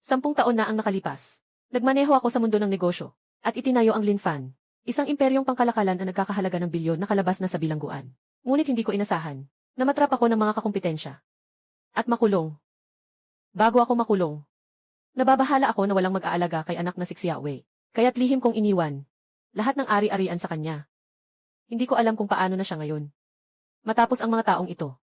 10 taon na ang nakalipas. Nagmaneho ako sa mundo ng negosyo, at itinayo ang Linfan, isang imperyong pangkalakalan na nagkakahalaga ng bilyon na kalabas na sa bilangguan. Ngunit hindi ko inasahan na matrap ako ng mga kakumpetensya. At makulong. Bago ako makulong, nababahala ako na walang mag-aalaga kay anak na si Xiaowei, kaya't lihim kong iniwan lahat ng ari-arian sa kanya. Hindi ko alam kung paano na siya ngayon. Matapos ang mga taong ito.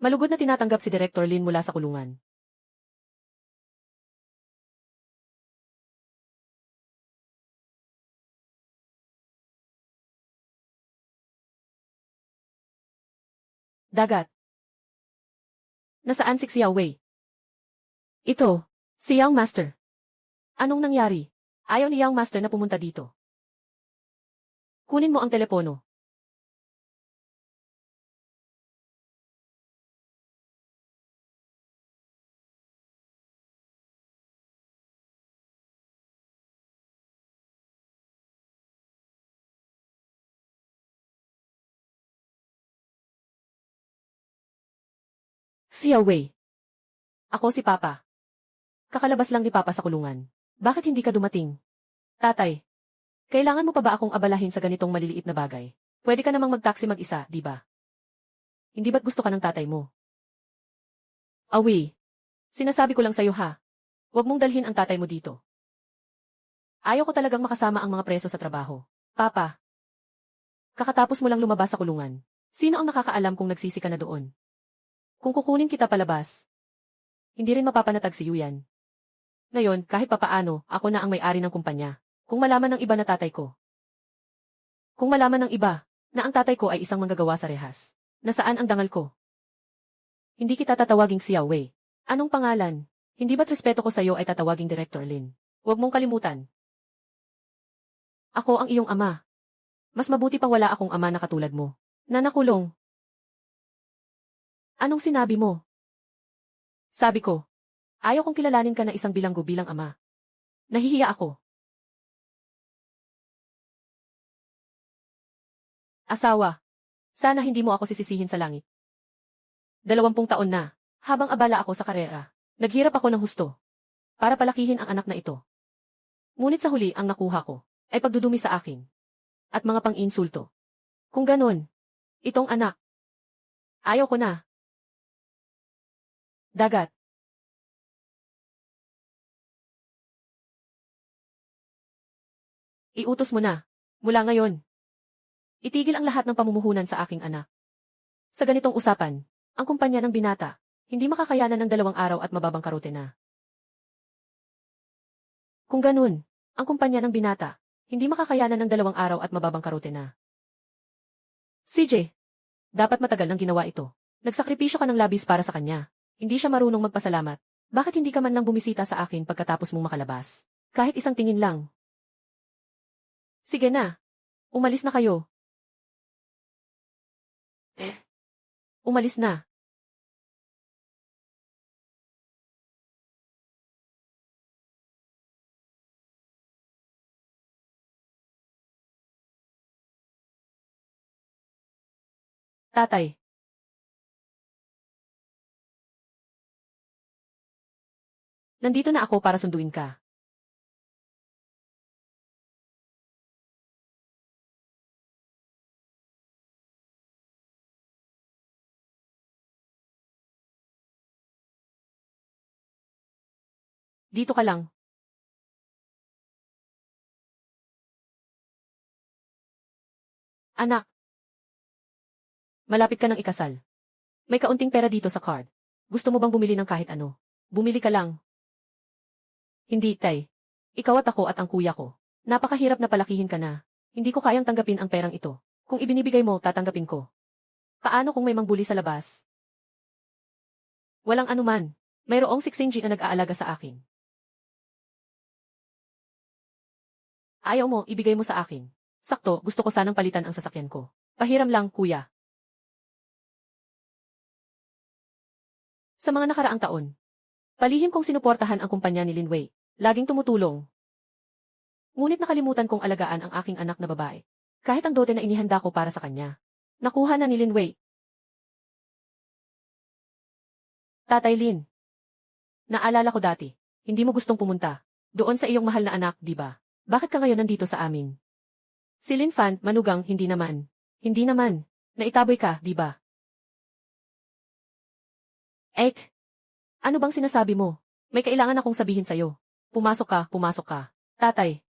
Malugod na tinatanggap si Director Lin mula sa kulungan. Dagat. Nasaan si Xiaowei? Ito, si Young Master. Anong nangyari? Ayaw ni Young Master na pumunta dito. Kunin mo ang telepono. Xiaowei. Ako si Papa. Kakalabas lang ni Papa sa kulungan. Bakit hindi ka dumating? Tatay, kailangan mo pa ba akong abalahin sa ganitong maliliit na bagay? Pwede ka namang mag-taxi mag-isa, di ba? Hindi ba't gusto ka ng tatay mo? Awi, sinasabi ko lang sa'yo ha. Huwag mong dalhin ang tatay mo dito. Ayaw ko talagang makasama ang mga preso sa trabaho. Papa, kakatapos mo lang lumabas sa kulungan. Sino ang nakakaalam kung nagsisi ka na doon? Kung kukunin kita palabas, hindi rin mapapanatag si Yuyan. Ngayon, kahit papaano, ako na ang may-ari ng kumpanya. Kung malaman ng iba na tatay ko. Kung malaman ng iba, na ang tatay ko ay isang manggagawa sa rehas. Nasaan ang dangal ko? Hindi kita tatawaging Xiaowei. Anong pangalan? Hindi ba't respeto ko sa'yo ay tatawaging Director Lin? Huwag mong kalimutan. Ako ang iyong ama. Mas mabuti pang wala akong ama na katulad mo. Na nakulong. Anong sinabi mo? Sabi ko, ayaw kong kilalanin ka na isang bilanggo bilang ama. Nahihiya ako. Asawa, sana hindi mo ako sisisihin sa langit. 20 taon na, habang abala ako sa karera, naghirap ako ng husto para palakihin ang anak na ito. Ngunit sa huli ang nakuha ko ay pagdudumi sa akin at mga pang-insulto. Kung ganon, itong anak, ayaw ko na. Dagat. Iutos mo na, mula ngayon. Itigil ang lahat ng pamumuhunan sa aking anak. Sa ganitong usapan, ang kumpanya ng binata, hindi makakayanan ng 2 araw at mababangkarote na. Kung ganun, ang kumpanya ng binata, hindi makakayanan ng 2 araw at mababangkarote na. CJ, dapat matagal nang ginawa ito. Nagsakripisyo ka ng labis para sa kanya. Hindi siya marunong magpasalamat. Bakit hindi ka man lang bumisita sa akin pagkatapos mong makalabas? Kahit isang tingin lang. Sige na. Umalis na kayo. Umalis na. Tatay. Nandito na ako para sunduin ka. Dito ka lang. Anak. Malapit ka ng ikasal. May kaunting pera dito sa card. Gusto mo bang bumili ng kahit ano? Bumili ka lang. Hindi, tay. Ikaw at ako at ang kuya ko. Napakahirap na palakihin ka na. Hindi ko kayang tanggapin ang perang ito. Kung ibinibigay mo, tatanggapin ko. Paano kung may mangbuli sa labas? Walang anuman. Mayroong si Xingji na nag-aalaga sa akin. Ayaw mo, ibigay mo sa akin. Sakto, gusto ko sanang palitan ang sasakyan ko. Pahiram lang, kuya. Sa mga nakaraang taon, palihim kong sinuportahan ang kumpanya ni Lin Wei. Laging tumutulong. Ngunit nakalimutan kong alagaan ang aking anak na babae. Kahit ang dote na inihanda ko para sa kanya. Nakuha na ni Lin Wei. Tatay Lin. Naalala ko dati, hindi mo gustong pumunta. Doon sa iyong mahal na anak, di ba? Bakit ka ngayon nandito sa amin? Si Lin Fan, manugang, hindi naman. Hindi naman. Naitaboy ka, di ba? Ano bang sinasabi mo? May kailangan akong sabihin sa'yo. Pumasok ka, pumasok ka. Tatay.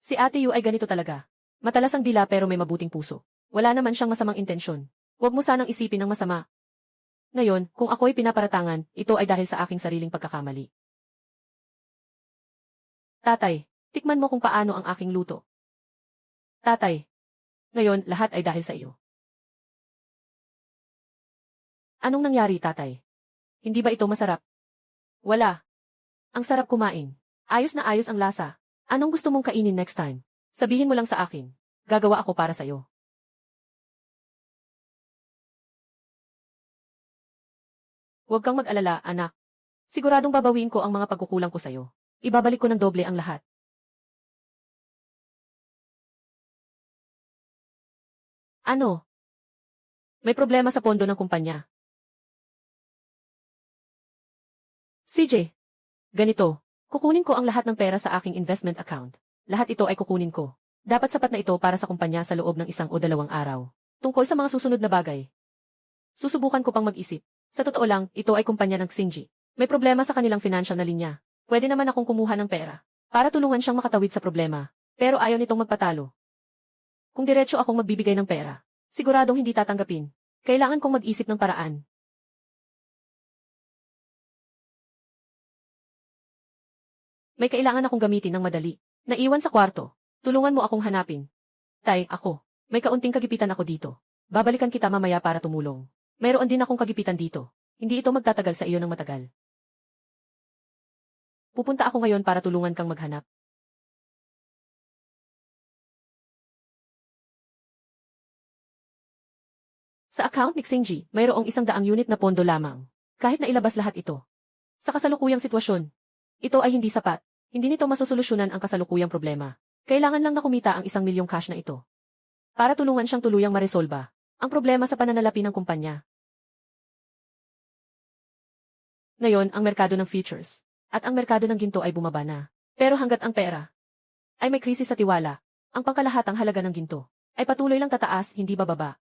Si Ate Yu ay ganito talaga. Matalas ang dila pero may mabuting puso. Wala naman siyang masamang intensyon. Huwag mo sanang isipin ng masama. Ngayon, kung ako'y pinaparatangan, ito ay dahil sa aking sariling pagkakamali. Tatay, tikman mo kung paano ang aking luto. Tatay. Ngayon, lahat ay dahil sa iyo. Anong nangyari, tatay? Hindi ba ito masarap? Wala. Ang sarap kumain. Ayos na ayos ang lasa. Anong gusto mong kainin next time? Sabihin mo lang sa akin. Gagawa ako para sa'yo. Huwag kang mag-alala, anak. Siguradong babawiin ko ang mga pagkukulang ko sa'yo. Ibabalik ko ng doble ang lahat. Ano? May problema sa pondo ng kumpanya. CJ, ganito. Kukunin ko ang lahat ng pera sa aking investment account. Lahat ito ay kukunin ko. Dapat sapat na ito para sa kumpanya sa loob ng 1 o 2 araw. Tungkol sa mga susunod na bagay. Susubukan ko pang mag-isip. Sa totoo lang, ito ay kumpanya ng Xingji. May problema sa kanilang financial na linya. Pwede naman akong kumuha ng pera para tulungan siyang makatawid sa problema. Pero ayaw nitong magpatalo. Kung diretso akong magbibigay ng pera, siguradong hindi tatanggapin. Kailangan kong mag-isip ng paraan. May kailangan akong gamitin ng madali. Naiwan sa kwarto. Tulungan mo akong hanapin. Tay, ako. May kaunting kagipitan ako dito. Babalikan kita mamaya para tumulong. Mayroon din akong kagipitan dito. Hindi ito magtatagal sa iyo ng matagal. Pupunta ako ngayon para tulungan kang maghanap. Sa account ni Xingji, mayroong 100 unit na pondo lamang. Kahit na ilabas lahat ito. Sa kasalukuyang sitwasyon, ito ay hindi sapat. Hindi nito masusolusyunan ang kasalukuyang problema. Kailangan lang na kumita ang 1 milyong cash na ito. Para tulungan siyang tuluyang maresolba ang problema sa pananalapi ng kumpanya. Ngayon, ang merkado ng futures at ang merkado ng ginto ay bumaba na. Pero hanggat ang pera ay may krisis sa tiwala, ang pangkalahatang halaga ng ginto ay patuloy lang tataas, hindi bababa.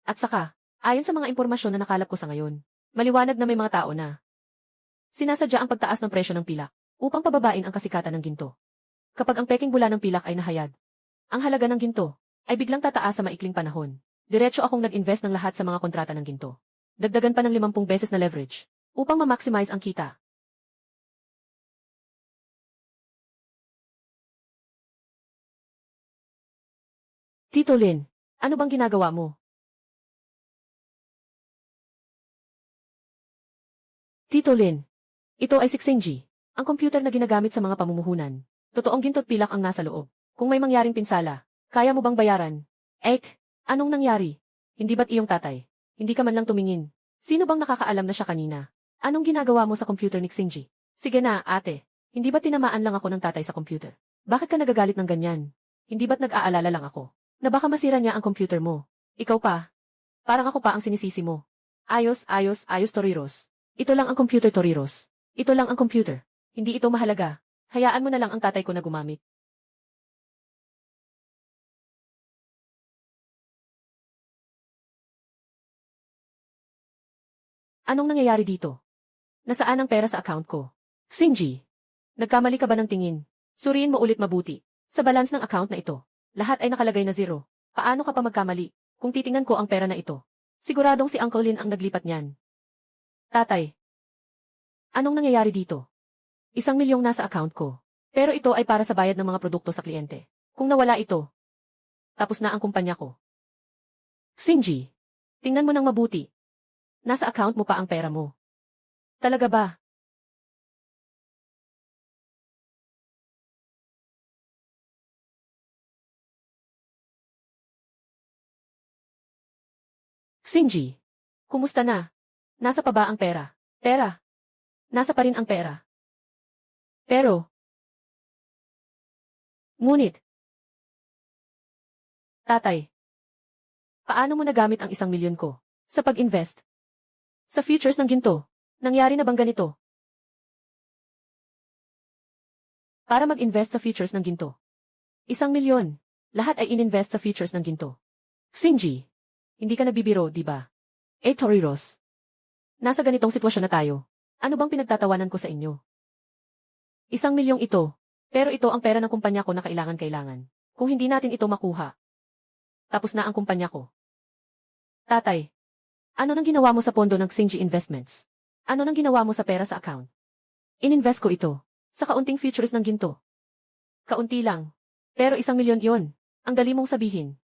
At saka, ayon sa mga impormasyon na nakalap ko sa ngayon, maliwanag na may mga tao na sinasadya ang pagtaas ng presyo ng pilak upang pababain ang kasikatan ng ginto. Kapag ang peking bula ng pilak ay nahayag, ang halaga ng ginto ay biglang tataas sa maikling panahon. Diretso akong nag-invest ng lahat sa mga kontrata ng ginto. Dagdagan pa ng 50 beses na leverage upang ma-maximize ang kita. Tito Lin, ano bang ginagawa mo? Tito Lin, ito ay si Xingji, ang computer na ginagamit sa mga pamumuhunan. Totoong ginto't pilak ang nasa loob. Kung may mangyaring pinsala, kaya mo bang bayaran? Anong nangyari? Hindi ba't iyong tatay? Hindi ka man lang tumingin. Sino bang nakakaalam na siya kanina? Anong ginagawa mo sa computer ni Xingji? Sige na, ate. Hindi ba't tinamaan lang ako ng tatay sa computer? Bakit ka nagagalit ng ganyan? Hindi ba't nag-aalala lang ako na baka masira niya ang computer mo? Ikaw pa. Parang ako pa ang sinisisi mo. Ayos, Toriros. Ito lang ang computer, Toriros. Ito lang ang computer. Hindi ito mahalaga. Hayaan mo na lang ang tatay ko na gumamit. Anong nangyayari dito? Nasaan ang pera sa account ko? Xingji, nagkamali ka ba ng tingin? Suriin mo ulit mabuti. Sa balance ng account na ito, lahat ay nakalagay na 0. Paano ka pa magkamali? Kung titingnan ko ang pera na ito, siguradong si Uncle Lin ang naglipat niyan. Tatay, anong nangyayari dito? 1 milyong nasa account ko. Pero ito ay para sa bayad ng mga produkto sa kliyente. Kung nawala ito, tapos na ang kumpanya ko. Xingji, tingnan mo nang mabuti. Nasa account mo pa ang pera mo. Talaga ba? Xinji, kumusta na? Nasa pa ba ang pera? Pera. Nasa pa rin ang pera. Pero, ngunit, tatay, paano mo nagamit ang 1 milyon ko? Sa pag-invest? Sa futures ng ginto? Nangyari na bang ganito? Para mag-invest sa futures ng ginto. 1 milyon. Lahat ay ininvest sa futures ng ginto. Xinji, hindi ka nagbibiro, di ba? Toriros. Nasa ganitong sitwasyon na tayo. Ano bang pinagtatawanan ko sa inyo? 1 milyong ito. Pero ito ang pera ng kumpanya ko na kailangan-kailangan. Kung hindi natin ito makuha, tapos na ang kumpanya ko. Tatay, ano nang ginawa mo sa pondo ng Xinji Investments? Ano nang ginawa mo sa pera sa account? Ininvest ko ito sa kaunting futures ng ginto. Kaunti lang. Pero 1 milyon yon. Ang dali mong sabihin.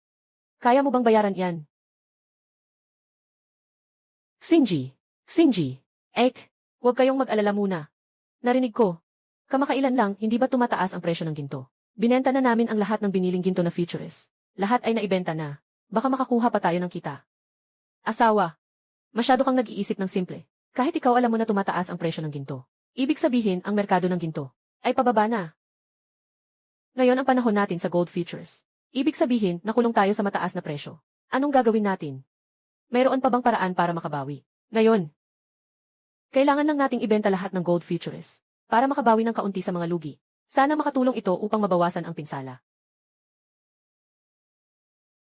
Kaya mo bang bayaran yan? Xinji. Huwag kayong mag-alala muna. Narinig ko. Kamakailan lang, hindi ba tumataas ang presyo ng ginto? Binenta na namin ang lahat ng biniling ginto na futures. Lahat ay naibenta na. Baka makakuha pa tayo ng kita. Asawa. Masyado kang nag-iisip ng simple. Kahit ikaw alam mo na tumataas ang presyo ng ginto. Ibig sabihin, ang merkado ng ginto ay pababa na. Ngayon ang panahon natin sa gold futures. Ibig sabihin, nakulong tayo sa mataas na presyo. Anong gagawin natin? Mayroon pa bang paraan para makabawi? Ngayon, kailangan lang nating ibenta lahat ng gold futures para makabawi ng kaunti sa mga lugi. Sana makatulong ito upang mabawasan ang pinsala.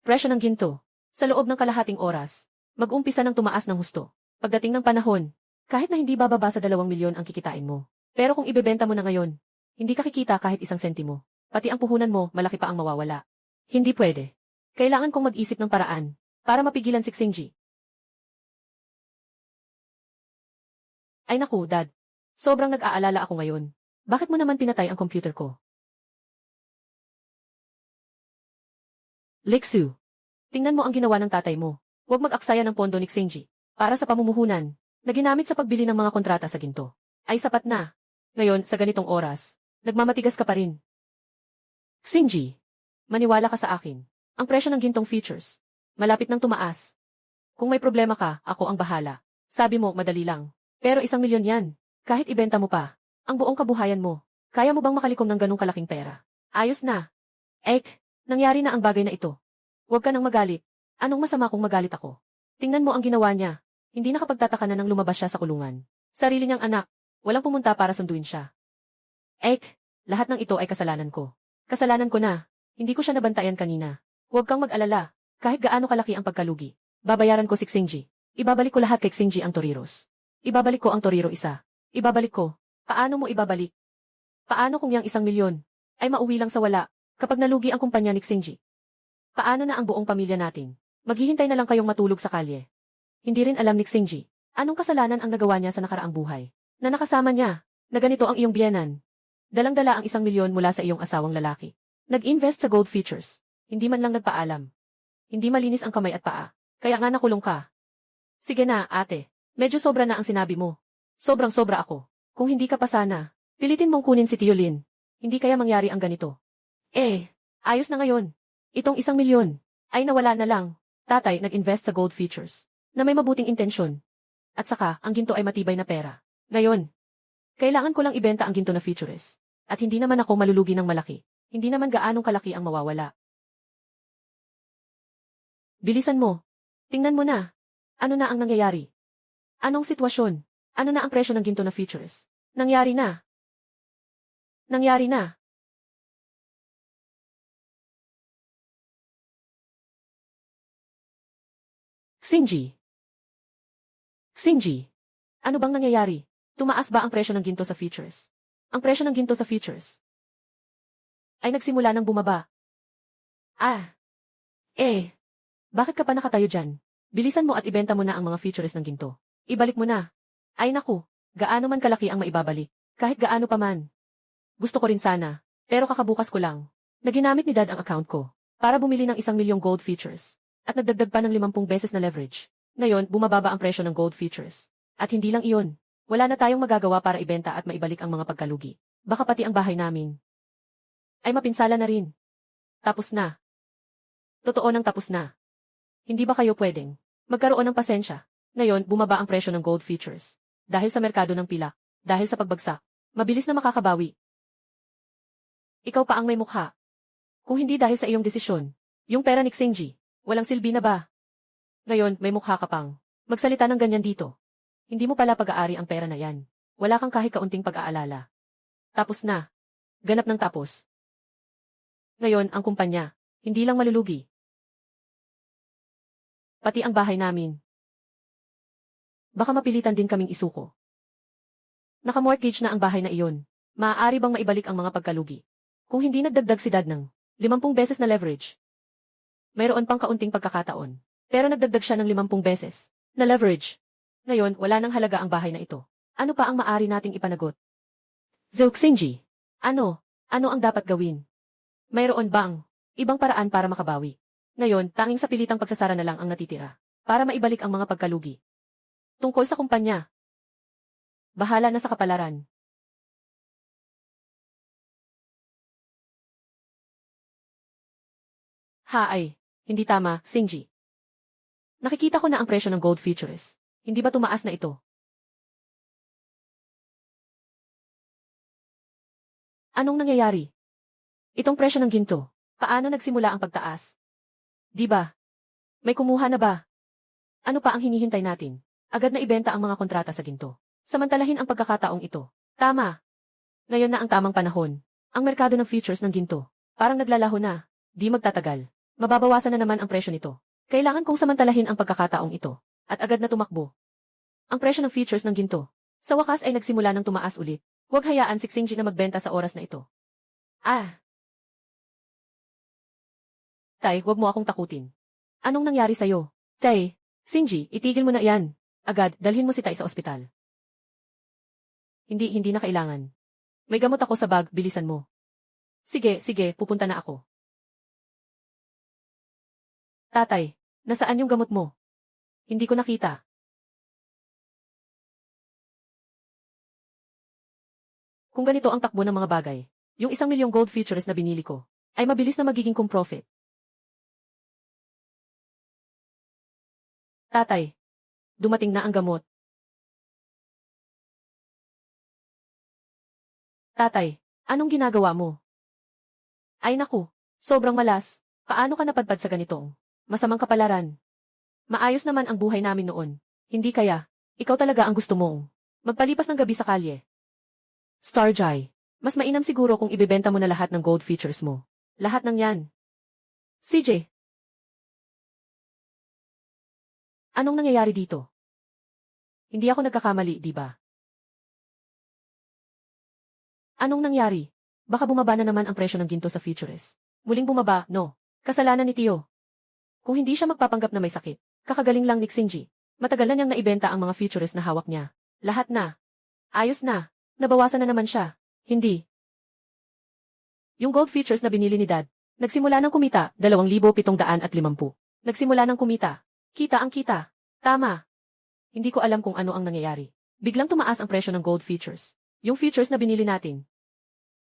Presyo ng ginto. Sa loob ng kalahating oras, mag-umpisa ng tumaas ng husto. Pagdating ng panahon, kahit na hindi bababa sa 2 milyon ang kikitain mo. Pero kung ibebenta mo na ngayon, hindi ka kikita kahit 1 sentimo. Pati ang puhunan mo, malaki pa ang mawawala. Hindi pwede. Kailangan kong mag-isip ng paraan para mapigilan si Xinji. Ay naku, Dad. Sobrang nag-aalala ako ngayon. Bakit mo naman pinatay ang computer ko? Lixu, tingnan mo ang ginawa ng tatay mo. Huwag mag-aksaya ng pondo ni Xinji para sa pamumuhunan na ginamit sa pagbili ng mga kontrata sa ginto. Ay sapat na. Ngayon, sa ganitong oras, nagmamatigas ka pa rin. Xinji, maniwala ka sa akin. Ang presyo ng gintong futures, malapit nang tumaas. Kung may problema ka, ako ang bahala. Sabi mo, madali lang. Pero 1 milyon yan. Kahit ibenta mo pa, ang buong kabuhayan mo, kaya mo bang makalikom ng ganong kalaking pera? Ayos na. Nangyari na ang bagay na ito. Huwag ka nang magalit. Anong masama kung magalit ako? Tingnan mo ang ginawa niya. Hindi nakapagtataka na nang lumabas siya sa kulungan. Sarili niyang anak. Walang pumunta para sunduin siya. Lahat ng ito ay kasalanan ko. Kasalanan ko na. Hindi ko siya nabantayan kanina. Huwag kang mag-alala. Kahit gaano kalaki ang pagkalugi. Babayaran ko si Xinji. Ibabalik ko lahat kay Xinji ang Toriros. Ibabalik ko ang Toriro isa. Ibabalik ko. Paano mo ibabalik? Paano kung yang 1 milyon ay mauwi lang sa wala kapag nalugi ang kumpanya ni Xinji? Paano na ang buong pamilya natin? Maghihintay na lang kayong matulog sa kalye. Hindi rin alam ni Xinji anong kasalanan ang nagawa niya sa nakaraang buhay. Na nakasama niya, na ganito ang iyong biyenan. Dalang-dala ang 1 milyon mula sa iyong asawang lalaki. Nag-invest sa gold futures. Hindi man lang nagpaalam. Hindi malinis ang kamay at paa. Kaya nga nakulong ka. Sige na, ate. Medyo sobra na ang sinabi mo. Sobrang-sobra ako. Kung hindi ka pa sana, pilitin mong kunin si Tio Lin. Hindi kaya mangyari ang ganito. Ayos na ngayon. Itong 1 milyon ay nawala na lang. Tatay nag-invest sa gold futures na may mabuting intensyon. At saka, ang ginto ay matibay na pera. Ngayon, kailangan ko lang ibenta ang ginto na futures. At hindi naman ako malulugi ng malaki. Hindi naman gaanong kalaki ang mawawala. Bilisan mo. Tingnan mo na. Ano na ang nangyayari? Anong sitwasyon? Ano na ang presyo ng ginto na futures? Nangyari na. Nangyari na. Xinji. Ano bang nangyayari? Tumaas ba ang presyo ng ginto sa futures? Ang presyo ng ginto sa futures ay nagsimula ng bumaba. Bakit ka pa nakatayo dyan? Bilisan mo at ibenta mo na ang mga futures ng ginto. Ibalik mo na. Ay naku, gaano man kalaki ang maibabalik. Kahit gaano pa man. Gusto ko rin sana, pero kakabukas ko lang. Naginamit ni Dad ang account ko para bumili ng 1 milyong gold futures at nagdagdag pa ng 50 beses na leverage. Ngayon, bumababa ang presyo ng gold futures. At hindi lang iyon. Wala na tayong magagawa para ibenta at maibalik ang mga pagkalugi. Baka pati ang bahay namin ay mapinsala na rin. Tapos na. Totoo nang tapos na. Hindi ba kayo pwedeng magkaroon ng pasensya? Ngayon, bumaba ang presyo ng gold futures. Dahil sa merkado ng pilak, dahil sa pagbagsak, mabilis na makakabawi. Ikaw pa ang may mukha. Kung hindi dahil sa iyong desisyon, yung pera ni Xingji, walang silbi na ba? Ngayon, may mukha ka pang magsalita ng ganyan dito. Hindi mo pala pag-aari ang pera na yan. Wala kang kahit kaunting pag-aalala. Tapos na. Ganap ng tapos. Ngayon, ang kumpanya, hindi lang malulugi. Pati ang bahay namin. Baka mapilitan din kaming isuko. Naka-mortgage na ang bahay na iyon. Maaari bang maibalik ang mga pagkalugi? Kung hindi nagdagdag si Dad ng 50 beses na leverage. Mayroon pang kaunting pagkakataon. Pero nagdagdag siya ng 50 beses na leverage. Ngayon, wala nang halaga ang bahay na ito. Ano pa ang maaari nating ipanagot? Zhou Xingji, ano ang dapat gawin? Mayroon bang ibang paraan para makabawi? Ngayon, tanging sa pilitang pagsasara na lang ang natitira para maibalik ang mga pagkalugi. Tungkol sa kumpanya, bahala na sa kapalaran. Hindi tama, Xingji. Nakikita ko na ang presyo ng gold futures. Hindi ba tumaas na ito? Anong nangyayari? Itong presyo ng ginto, paano nagsimula ang pagtaas? Di ba? May kumuha na ba? Ano pa ang hinihintay natin? Agad na ibenta ang mga kontrata sa ginto. Samantalahin ang pagkakataong ito. Tama. Ngayon na ang tamang panahon. Ang merkado ng futures ng ginto, parang naglalaho na. Di magtatagal. Mababawasan na naman ang presyo nito. Kailangan kong samantalahin ang pagkakataong ito. At agad na tumakbo. Ang presyo ng futures ng ginto, sa wakas ay nagsimula ng tumaas ulit. Huwag hayaan si Xingji na magbenta sa oras na ito. Tay, huwag mo akong takutin. Anong nangyari sa'yo? Tay, Xingji, itigil mo na yan. Agad, dalhin mo si Tay sa ospital. Hindi na kailangan. May gamot ako sa bag, bilisan mo. Sige, pupunta na ako. Tatay, nasaan yung gamot mo? Hindi ko nakita. Kung ganito ang takbo ng mga bagay, yung 1,000,000 gold futures na binili ko, ay mabilis na magiging kong profit. Tatay, dumating na ang gamot. Tatay, anong ginagawa mo? Ay naku, sobrang malas. Paano ka napadpad sa ganitong masamang kapalaran? Maayos naman ang buhay namin noon. Hindi kaya, ikaw talaga ang gusto mong magpalipas ng gabi sa kalye. Starjay, mas mainam siguro kung ibebenta mo na lahat ng gold futures mo. Lahat ng yan. CJ, anong nangyayari dito? Hindi ako nagkakamali, di ba? Anong nangyari? Baka bumaba na naman ang presyo ng ginto sa futures. Muling bumaba, no? Kasalanan ni Tio. Kung hindi siya magpapanggap na may sakit, kakagaling lang ni Xingji. Matagal na niyang naibenta ang mga futures na hawak niya. Lahat na. Ayos na. Nabawasan na naman siya. Hindi. Yung gold futures na binili ni Dad, nagsimula ng kumita, 2,750. Nagsimula ng kumita. Kita ang kita. Tama. Hindi ko alam kung ano ang nangyayari. Biglang tumaas ang presyo ng gold futures. Yung futures na binili natin.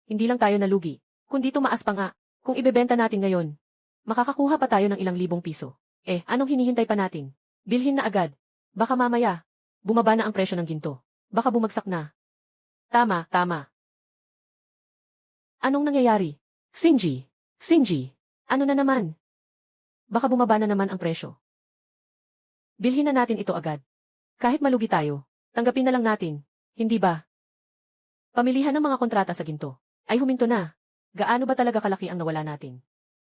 Hindi lang tayo nalugi, kundi tumaas pa nga. Kung ibebenta natin ngayon, makakakuha pa tayo ng ilang libong piso. Anong hinihintay pa natin? Bilhin na agad. Baka mamaya, bumaba na ang presyo ng ginto. Baka bumagsak na. Tama. Anong nangyayari? Xingji, ano na naman? Baka bumaba na naman ang presyo. Bilhin na natin ito agad. Kahit malugi tayo, tanggapin na lang natin, hindi ba? Pamilihan ng mga kontrata sa ginto ay huminto na. Gaano ba talaga kalaki ang nawala natin?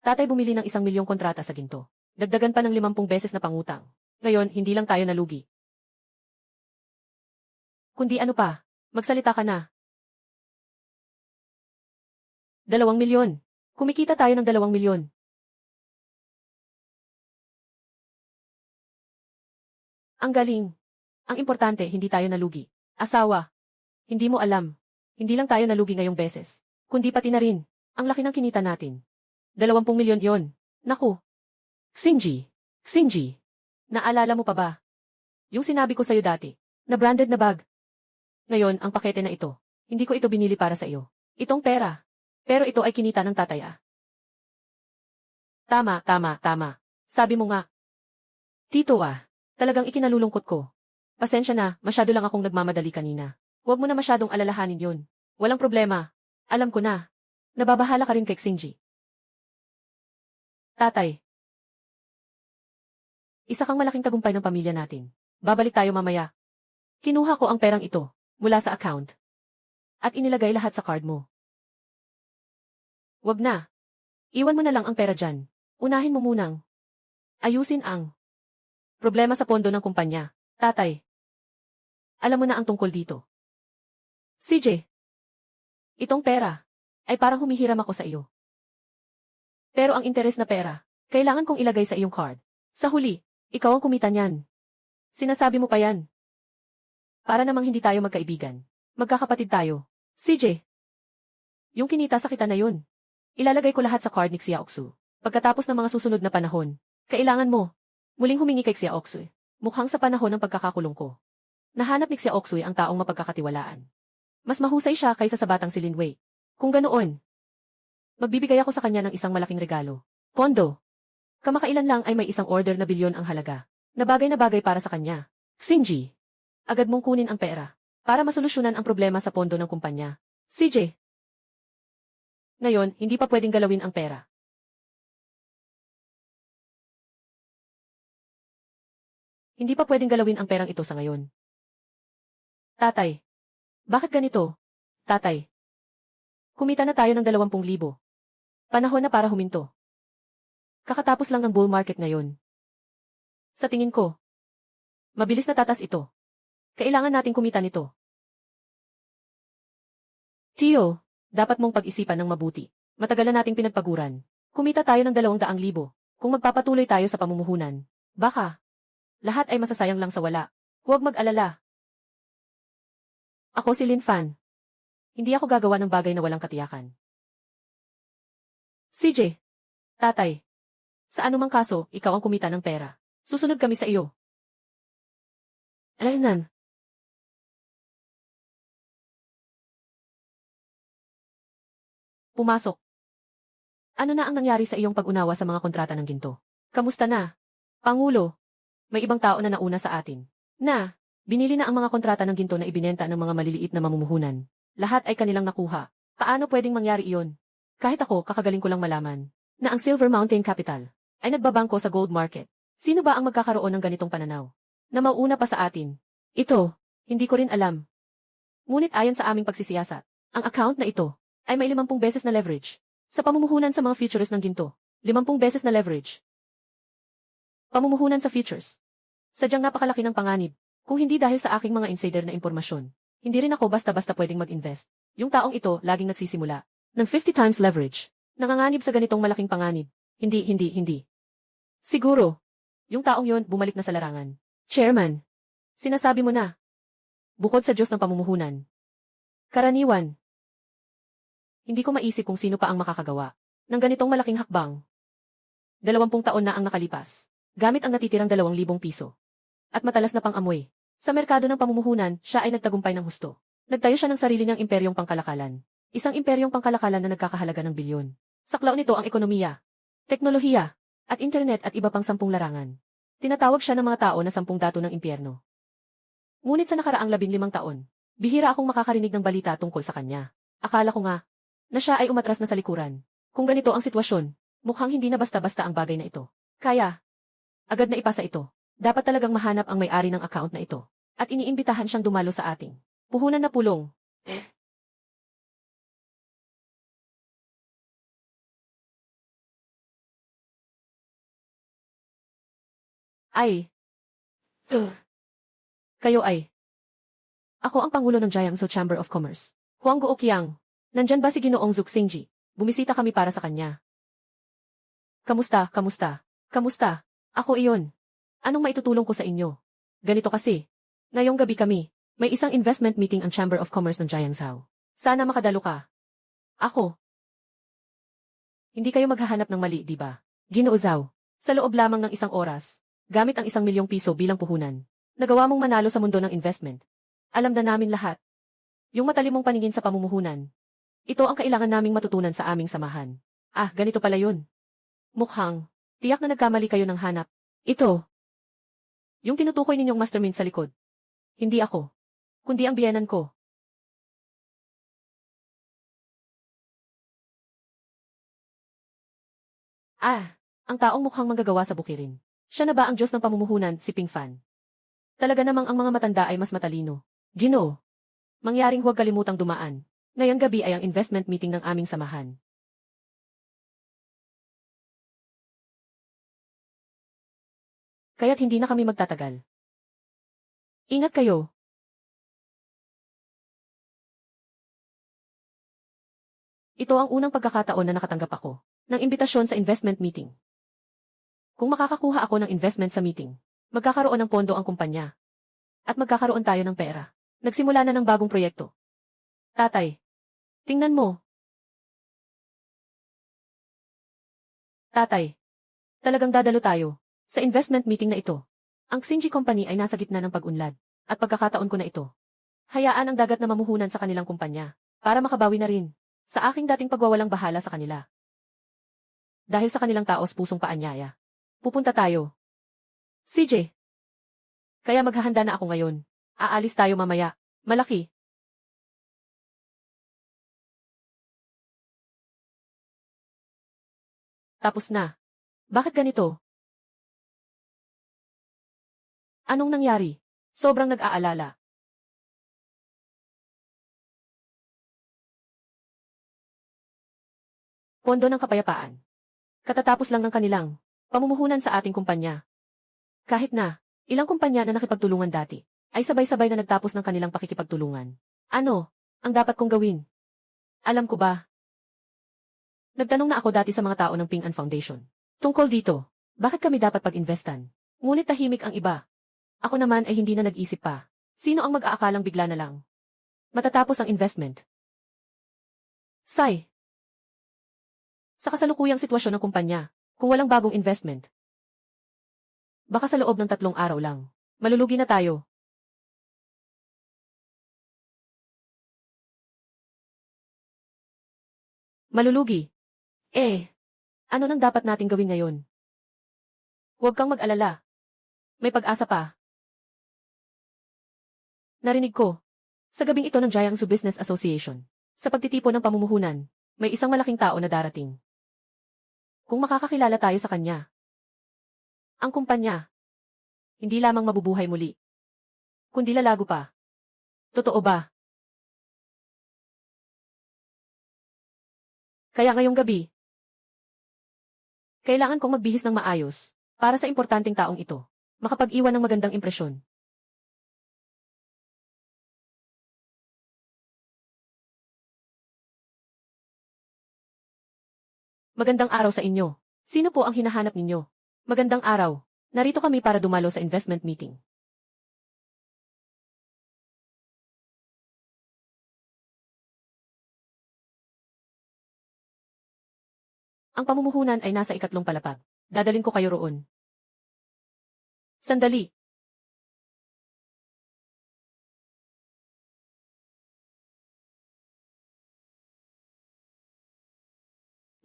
Tatay bumili ng 1,000,000 kontrata sa ginto. Dagdagan pa ng 50 beses na pangutang. Ngayon, hindi lang tayo nalugi. Kundi ano pa? Magsalita ka na. 2,000,000. Kumikita tayo ng 2,000,000. Ang galing. Ang importante, hindi tayo nalugi. Asawa. Hindi mo alam. Hindi lang tayo nalugi ngayong beses, kundi pati na rin. Ang laki ng kinita natin. 20,000,000 yon. Naku. Xingji. Naalala mo pa ba? Yung sinabi ko sa'yo dati, na branded na bag. Ngayon, ang pakete na ito. Hindi ko ito binili para sa iyo. Itong pera. Pero ito ay kinita ng tatay ah. Tama, tama, tama. Sabi mo nga. Tito ah, talagang ikinalulungkot ko. Pasensya na, masyado lang akong nagmamadali kanina. Huwag mo na masyadong alalahanin yun. Walang problema. Alam ko na. Nababahala ka rin kay Xingji. Tatay. Isa kang malaking tagumpay ng pamilya natin. Babalik tayo mamaya. Kinuha ko ang perang ito, mula sa account. At inilagay lahat sa card mo. Wag na. Iwan mo na lang ang pera dyan. Unahin mo munang ayusin ang problema sa pondo ng kumpanya. Tatay. Alam mo na ang tungkol dito. CJ. Itong pera ay parang humihiram ako sa iyo. Pero ang interes na pera, kailangan kong ilagay sa iyong card. Sa huli, ikaw ang kumita niyan. Sinasabi mo pa yan. Para namang hindi tayo magkaibigan. Magkakapatid tayo. CJ. Yung kinita sa kita na yun. Ilalagay ko lahat sa card ni Xiaoxu. Pagkatapos ng mga susunod na panahon, kailangan mo muling humingi kay Xiaoxu. Mukhang sa panahon ng pagkakakulong ko. Nahanap ni Xiaoxu ang taong mapagkakatiwalaan. Mas mahusay siya kaysa sa batang si Lin Wei. Kung ganoon, magbibigay ako sa kanya ng isang malaking regalo. Pondo. Kamakailan lang ay may isang order na bilyon ang halaga. Na bagay para sa kanya. Xingji. Agad mong kunin ang pera. Para masolusyonan ang problema sa pondo ng kumpanya. CJ. Ngayon, hindi pa pwedeng galawin ang pera. Hindi pa pwedeng galawin ang perang ito sa ngayon. Tatay. Bakit ganito? Tatay. Kumita na tayo ng 20,000. Panahon na para huminto. Kakatapos lang ng bull market ngayon. Sa tingin ko, mabilis na tatas ito. Kailangan nating kumita nito. Tio, dapat mong pag-isipan ng mabuti. Matagal na nating pinagpaguran. Kumita tayo ng 200,000. Kung magpapatuloy tayo sa pamumuhunan, baka lahat ay masasayang lang sa wala. Huwag mag-alala. Ako si Lin Fan. Hindi ako gagawa ng bagay na walang katiyakan. CJ. Tatay. Sa anumang kaso, ikaw ang kumita ng pera. Susunod kami sa iyo. Alainan. Pumasok. Ano na ang nangyari sa iyong pag-unawa sa mga kontrata ng ginto? Kamusta na? Pangulo. May ibang tao na nauna sa atin. Na, binili na ang mga kontrata ng ginto na ibinenta ng mga maliliit na mamumuhunan. Lahat ay kanilang nakuha. Paano pwedeng mangyari iyon? Kahit ako, kakagaling ko lang malaman na ang Silver Mountain Capital ay nagbabangko sa gold market. Sino ba ang magkakaroon ng ganitong pananaw? Na mauuna pa sa atin. Ito, hindi ko rin alam. Ngunit ayon sa aming pagsisiyasat, ang account na ito ay may 50 beses na leverage. Sa pamumuhunan sa mga futures ng ginto, 50 beses na leverage. Pamumuhunan sa futures. Sadyang napakalaki ng panganib. Kung hindi dahil sa aking mga insider na impormasyon, hindi rin ako basta-basta pwedeng mag-invest. Yung taong ito laging nagsisimula ng 50 times leverage. Nanganganib sa ganitong malaking panganib. Hindi. Siguro, yung taong yon bumalik na sa larangan. Chairman, sinasabi mo na. Bukod sa Diyos ng pamumuhunan. Karaniwan. Hindi ko maisip kung sino pa ang makakagawa ng ganitong malaking hakbang. 20 taon na ang nakalipas. Gamit ang natitirang 2,000 piso. At matalas na pang-amoy. Sa merkado ng pamumuhunan, siya ay nagtagumpay ng husto. Nagtayo siya ng sarili niyang imperyong pangkalakalan. Isang imperyong pangkalakalan na nagkakahalaga ng bilyon. Saklaw nito ang ekonomiya, teknolohiya, at internet at iba pang 10 larangan. Tinatawag siya ng mga tao na 10 dato ng impyerno. Ngunit sa nakaraang 15 taon, bihira akong makakarinig ng balita tungkol sa kanya. Akala ko nga, na siya ay umatras na sa likuran. Kung ganito ang sitwasyon, mukhang hindi na basta-basta ang bagay na ito. Kaya, agad na ipasa ito. Dapat talagang mahanap ang may-ari ng account na ito. At iniimbitahan siyang dumalo sa ating puhunan na pulong. Ay. Kayo ay. Ako ang Pangulo ng Jiangsu Chamber of Commerce. Huang Guoqiang. Nandyan ba si Ginoong Zhu Xingji? Bumisita kami para sa kanya. Kamusta? Ako iyon. Anong maitutulong ko sa inyo? Ganito kasi. Ngayong gabi kami, may isang investment meeting ang Chamber of Commerce ng Jiangsu. Sana makadalo ka. Ako. Hindi kayo maghahanap ng mali, di ba? Ginoo Zhao. Sa loob lamang ng isang oras, gamit ang 1 milyong piso bilang puhunan, nagawa mong manalo sa mundo ng investment. Alam na namin lahat Yung matalimong paningin sa pamumuhunan. Ito ang kailangan naming matutunan sa aming samahan. Ah, ganito pala yun. Mukhang, tiyak na nagkamali kayo ng hanap. Ito. Yung tinutukoy ninyong mastermind sa likod. Hindi ako. Kundi ang biyenan ko. Ah, ang taong mukhang manggagawa sa bukirin. Siya na ba ang Diyos ng pamumuhunan, si Ping Fan? Talaga namang ang mga matanda ay mas matalino. Ginoo. Mangyaring huwag kalimutang dumaan. Ngayon gabi ay ang investment meeting ng aming samahan. Kaya't hindi na kami magtatagal. Ingat kayo. Ito ang unang pagkakataon na nakatanggap ako ng imbitasyon sa investment meeting. Kung makakakuha ako ng investment sa meeting, magkakaroon ng pondo ang kumpanya. At magkakaroon tayo ng pera. Nagsimula na ng bagong proyekto. Tatay, tingnan mo. Tatay, talagang dadalo tayo sa investment meeting na ito. Ang Xinji Company ay nasa gitna ng pag-unlad. At pagkakataon ko na ito. Hayaan ang dagat na mamuhunan sa kanilang kumpanya para makabawi na rin sa aking dating pagwawalang bahala sa kanila. Dahil sa kanilang taos pusong paanyaya. Pupunta tayo. CJ. Kaya maghahanda na ako ngayon. Aalis tayo mamaya. Malaki. Tapos na. Bakit ganito? Anong nangyari? Sobrang nag-aalala. Pondo ng kapayapaan. Katatapos lang ng kanilang pamumuhunan sa ating kumpanya. Kahit na, ilang kumpanya na nakipagtulungan dati, ay sabay-sabay na nagtapos ng kanilang pakikipagtulungan. Ano ang dapat kong gawin? Alam ko ba? Nagtanong na ako dati sa mga tao ng Ping An Foundation. Tungkol dito, bakit kami dapat pag-investan? Ngunit tahimik ang iba. Ako naman ay hindi na nag-isip pa. Sino ang mag-aakalang bigla na lang matatapos ang investment? Sai. Sa kasalukuyang sitwasyon ng kumpanya, kung walang bagong investment, baka sa loob ng 3 araw lang, malulugi na tayo. Malulugi? Ano nang dapat nating gawin ngayon? Huwag kang mag-alala. May pag-asa pa. Narinig ko, sa gabing ito ng Jiangsu Business Association, sa pagtitipon ng pamumuhunan, may isang malaking tao na darating. Kung makakakilala tayo sa kanya, ang kumpanya, hindi lamang mabubuhay muli, kundi lalago pa. Totoo ba? Kaya ngayong gabi, kailangan kong magbihis ng maayos para sa importanteng taong ito, makapag-iwan ng magandang impresyon. Magandang araw sa inyo. Sino po ang hinahanap ninyo? Magandang araw. Narito kami para dumalo sa investment meeting. Ang pamumuhunan ay nasa 3 palapag. Dadalin ko kayo roon. Sandali.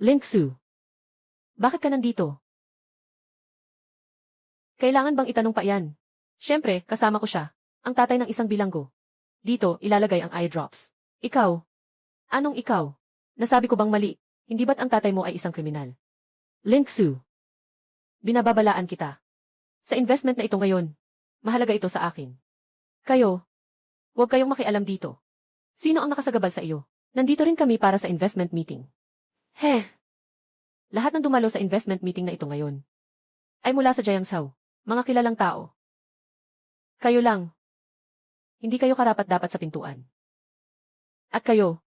Linksu. Bakit ka nandito? Kailangan bang itanong pa yan? Siyempre, kasama ko siya. Ang tatay ng isang bilanggo. Dito, ilalagay ang eye drops. Ikaw? Anong ikaw? Nasabi ko bang mali? Hindi ba't ang tatay mo ay isang kriminal? Linksu. Binababalaan kita. Sa investment na ito ngayon, mahalaga ito sa akin. Kayo, huwag kayong makialam dito. Sino ang nakasagabal sa iyo? Nandito rin kami para sa investment meeting. Lahat ng dumalo sa investment meeting na ito ngayon ay mula sa Jiangsu, mga kilalang tao. Kayo lang. Hindi kayo karapat-dapat sa pintuan. At kayo,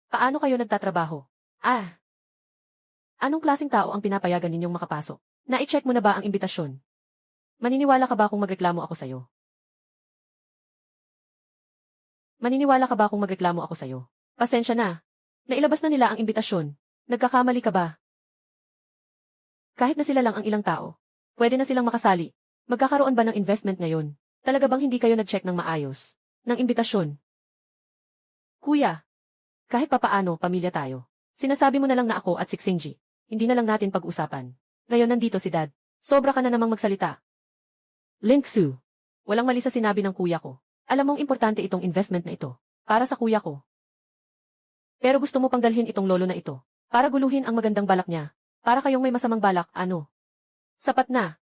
paano kayo nagtatrabaho? Anong klaseng tao ang pinapayagan ninyong makapasok? Na-i-check mo na ba ang imbitasyon? Maniniwala ka ba kung magreklamo ako sa'yo? Pasensya na. Nailabas na nila ang imbitasyon. Nagkakamali ka ba? Kahit na sila lang ang ilang tao, pwede na silang makasali. Magkakaroon ba ng investment ngayon? Talaga bang hindi kayo nag-check ng maayos ng imbitasyon? Kuya, kahit papaano, pamilya tayo. Sinasabi mo na lang na ako at si Xingji. Hindi na lang natin pag-usapan. Ngayon nandito si Dad. Sobra ka na namang magsalita. Linksu. Walang mali sa sinabi ng kuya ko. Alam mong importante itong investment na ito. Para sa kuya ko. Pero gusto mo pang dalhin itong lolo na ito. Para guluhin ang magandang balak niya. Para kayong may masamang balak, ano? Sapat na.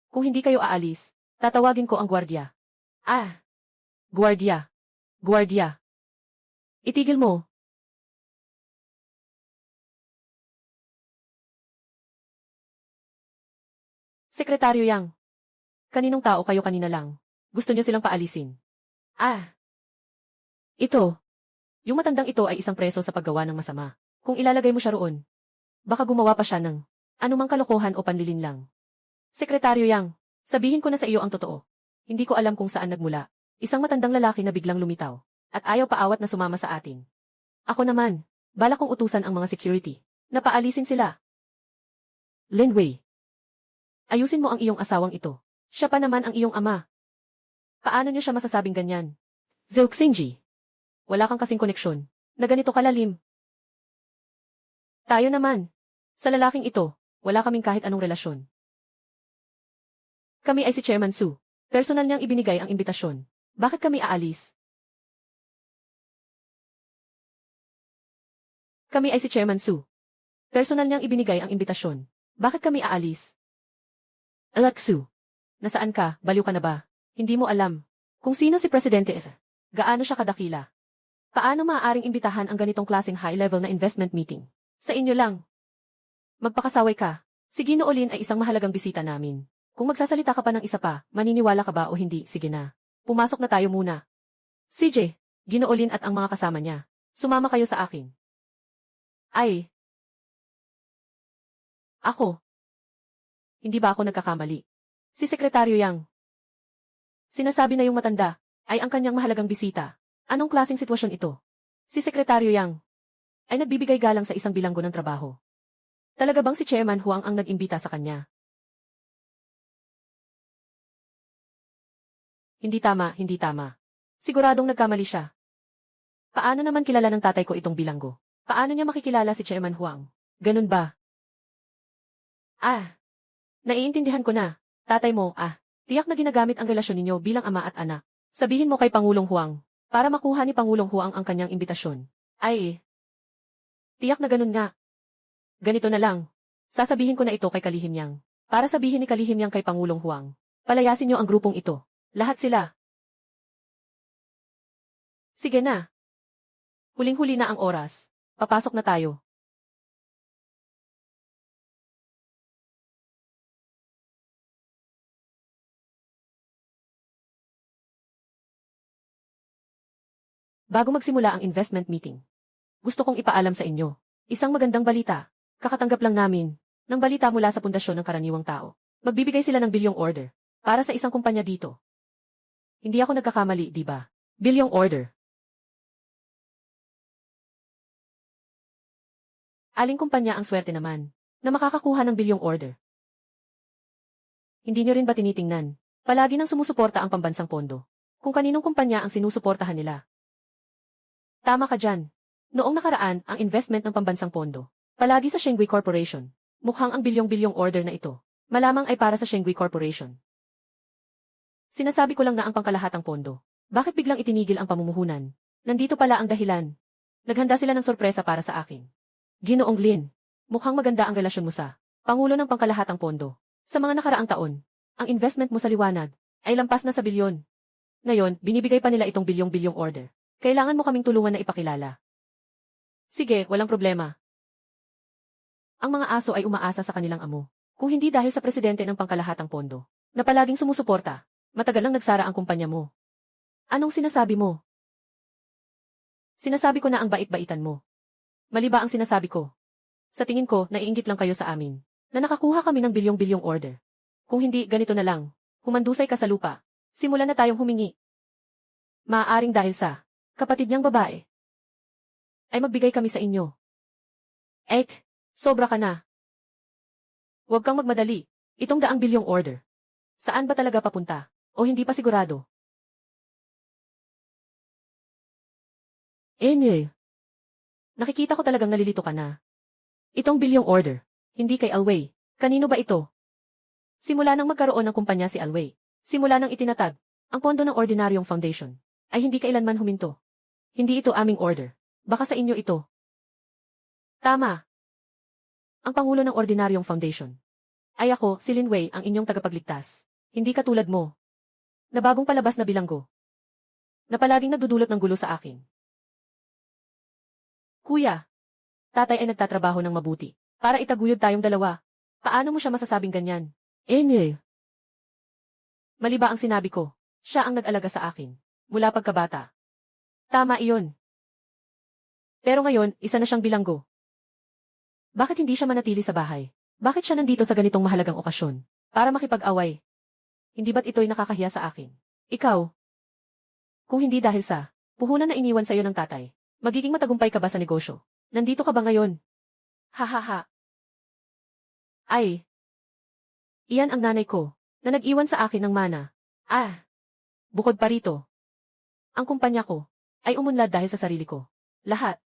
Kung hindi kayo aalis, tatawagin ko ang gwardiya. Ah! Gwardiya. Gwardiya. Itigil mo. Sekretaryo Yang. Kaninong tao kayo kanina lang? Gusto niyo silang paalisin? Ah! Ito. Yung matandang ito ay isang preso sa paggawa ng masama. Kung ilalagay mo siya roon, baka gumawa pa siya ng anumang kalokohan o panlilin lang. Sekretaryo Yang, sabihin ko na sa iyo ang totoo. Hindi ko alam kung saan nagmula. Isang matandang lalaki na biglang lumitaw. At ayaw paawat na sumama sa atin. Ako naman, balak kong utusan ang mga security. Na paalisin sila. Lin Wei. Ayusin mo ang iyong asawang ito. Siya pa naman ang iyong ama. Paano niyo siya masasabing ganyan? Zhou Xingji. Wala kang kasing koneksyon. Na ganito kalalim. Tayo naman. Sa lalaking ito, wala kaming kahit anong relasyon. Kami ay si Chairman Su. Personal niyang ibinigay ang imbitasyon. Bakit kami aalis? Kami ay si Chairman Su. Personal niyang ibinigay ang imbitasyon. Bakit kami aalis? Alaksu. Nasaan ka? Baliw ka na ba? Hindi mo alam. Kung sino si Presidente F. Gaano siya kadakila? Paano maaaring imbitahan ang ganitong klaseng high-level na investment meeting? Sa inyo lang. Magpakasaway ka. Si Gino Olin ay isang mahalagang bisita namin. Kung magsasalita ka pa ng isa pa, maniniwala ka ba o hindi? Sige na. Pumasok na tayo muna. CJ, Gino Olin at ang mga kasama niya. Sumama kayo sa akin. Ay. Ako. Hindi ba ako nagkakamali? Si Sekretaryo Yang. Sinasabi na yung matanda, ay ang kanyang mahalagang bisita. Anong klaseng sitwasyon ito? Si Sekretaryo Yang ay nagbibigay galang sa isang bilanggo ng trabaho. Talaga bang si Chairman Huang ang nag-imbita sa kanya? Hindi tama, hindi tama. Siguradong nagkamali siya. Paano naman kilala ng tatay ko itong bilanggo? Paano niya makikilala si Chairman Huang? Ganun ba? Ah! Naiintindihan ko na. Tatay mo, tiyak na ginagamit ang relasyon ninyo bilang ama at anak. Sabihin mo kay Pangulong Huang, para makuha ni Pangulong Huang ang kanyang imbitasyon. Ay, tiyak na ganun nga. Ganito na lang. Sasabihin ko na ito kay Kalihim Yang. Para sabihin ni Kalihim Yang kay Pangulong Huang. Palayasin niyo ang grupong ito. Lahat sila. Sige na. Huling-huli na ang oras. Papasok na tayo. Bago magsimula ang investment meeting, gusto kong ipaalam sa inyo. Isang magandang balita. Kakatanggap lang namin ng balita mula sa pundasyon ng karaniwang tao. Magbibigay sila ng bilyong order para sa isang kumpanya dito. Hindi ako nagkakamali, di ba? Bilyong order. Aling kumpanya ang swerte naman na makakakuha ng bilyong order? Hindi nyo rin ba tinitingnan? Palagi nang sumusuporta ang pambansang pondo. Kung kaninong kumpanya ang sinusuportahan nila. Tama ka dyan. Noong nakaraan, ang investment ng pambansang pondo, palagi sa Shengui Corporation. Mukhang ang bilyong-bilyong order na ito, malamang ay para sa Shengui Corporation. Sinasabi ko lang na ang pangkalahatang pondo. Bakit biglang itinigil ang pamumuhunan? Nandito pala ang dahilan. Naghanda sila ng sorpresa para sa akin. Ginoong Lin, mukhang maganda ang relasyon mo sa Pangulo ng pangkalahatang pondo. Sa mga nakaraang taon, ang investment mo sa liwanag ay lampas na sa bilyon. Ngayon, binibigay pa nila itong bilyong-bilyong order. Kailangan mo kaming tulungan na ipakilala. Sige, walang problema. Ang mga aso ay umaasa sa kanilang amo. Kung hindi dahil sa presidente ng pangkalahatang pondo, na palaging sumusuporta, matagal lang nagsara ang kumpanya mo. Anong sinasabi mo? Sinasabi ko na ang bait-baitan mo. Mali ba ang sinasabi ko? Sa tingin ko, naiinggit lang kayo sa amin, na nakakuha kami ng bilyong-bilyong order. Kung hindi, ganito na lang. Humandusay ka sa lupa. Simulan na tayong humingi. Maaaring dahil sa kapatid niyang babae, ay magbigay kami sa inyo. Sobra ka na. Huwag kang magmadali. Itong 100 bilyong order. Saan ba talaga papunta? O hindi pa sigurado? Nye. Nakikita ko talagang nalilito ka na. Itong bilyong order. Hindi kay Alway. Kanino ba ito? Simula nang magkaroon ng kumpanya si Alway. Simula nang itinatag ang pondo ng ordinaryong foundation. Ay hindi kailanman huminto. Hindi ito aming order. Baka sa inyo ito. Tama. Ang pangulo ng ordinaryong foundation. Ay ako, si Lin Wei, ang inyong tagapagligtas. Hindi katulad mo. Na bagong palabas na bilanggo. Na palaging nagdudulot ng gulo sa akin. Kuya, tatay ay nagtatrabaho ng mabuti. Para itaguyod tayong dalawa. Paano mo siya masasabing ganyan? Nye. Mali ba ang sinabi ko? Siya ang nag-alaga sa akin. Mula pagkabata. Tama iyon. Pero ngayon, isa na siyang bilanggo. Bakit hindi siya manatili sa bahay? Bakit siya nandito sa ganitong mahalagang okasyon? Para makipag-away. Hindi ba't ito'y nakakahiya sa akin? Ikaw? Kung hindi dahil sa puhunan na iniwan sa iyo ng tatay, magiging matagumpay ka ba sa negosyo? Nandito ka ba ngayon? Hahaha. Ay. Iyan ang nanay ko, na nag-iwan sa akin ng mana. Bukod pa rito. Ang kumpanya ko, ay umunlad dahil sa sarili ko. Lahat.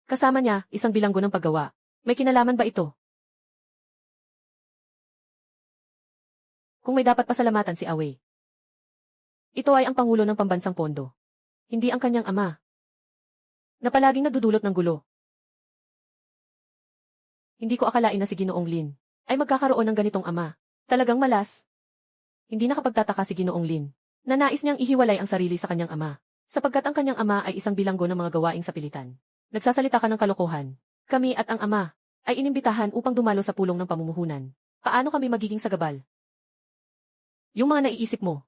Kasama niya, isang bilanggo ng paggawa. May kinalaman ba ito? Kung may dapat pasalamatan si Away. Ito ay ang pangulo ng pambansang pondo. Hindi ang kanyang ama. Na palaging nagdudulot ng gulo. Hindi ko akalain na si Ginoong Lin ay magkakaroon ng ganitong ama. Talagang malas. Hindi nakapagtataka si Ginoong Lin na nais niyang ihiwalay ang sarili sa kanyang ama, sapagkat ang kanyang ama ay isang bilanggo ng mga gawaing sapilitan. Nagsasalita ka ng kalokohan. Kami at ang ama ay inimbitahan upang dumalo sa pulong ng pamumuhunan. Paano kami magiging sagabal? Yung mga naiisip mo.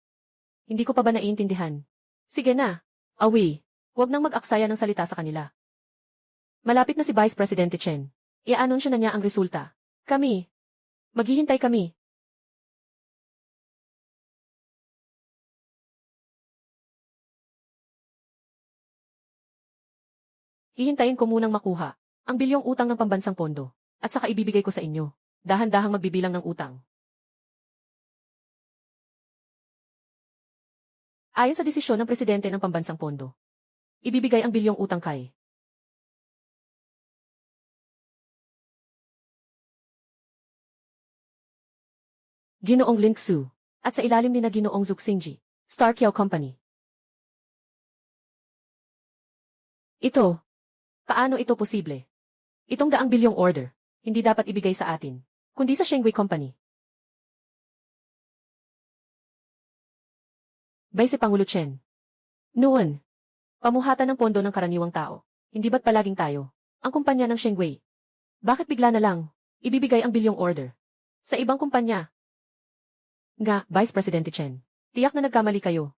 Hindi ko pa ba naiintindihan? Sige na. Away. Huwag nang mag-aksaya ng salita sa kanila. Malapit na si Vice Presidente Chen. I-anunsyo na niya ang resulta. Kami. Maghihintay kami. Hihintayin ko munang makuha ang bilyong utang ng pambansang pondo, at saka ibibigay ko sa inyo. Dahan-dahang magbibilang ng utang. Ayon sa desisyon ng presidente ng pambansang pondo, ibibigay ang bilyong utang kay Ginoong Lin Xu, at sa ilalim ni na Ginoong Zhu Xingji, Star Kiao Company. Ito. Paano ito posible? Itong daang bilyong order, hindi dapat ibigay sa atin, kundi sa Shengwei Company. Vice Pangulo Chen. Noon, pamuhatan ng pondo ng karaniwang tao, hindi ba't palaging tayo, ang kumpanya ng Shengwei? Bakit bigla na lang, ibibigay ang bilyong order sa ibang kumpanya? Nga, Vice Presidente Chen, tiyak na nagkamali kayo.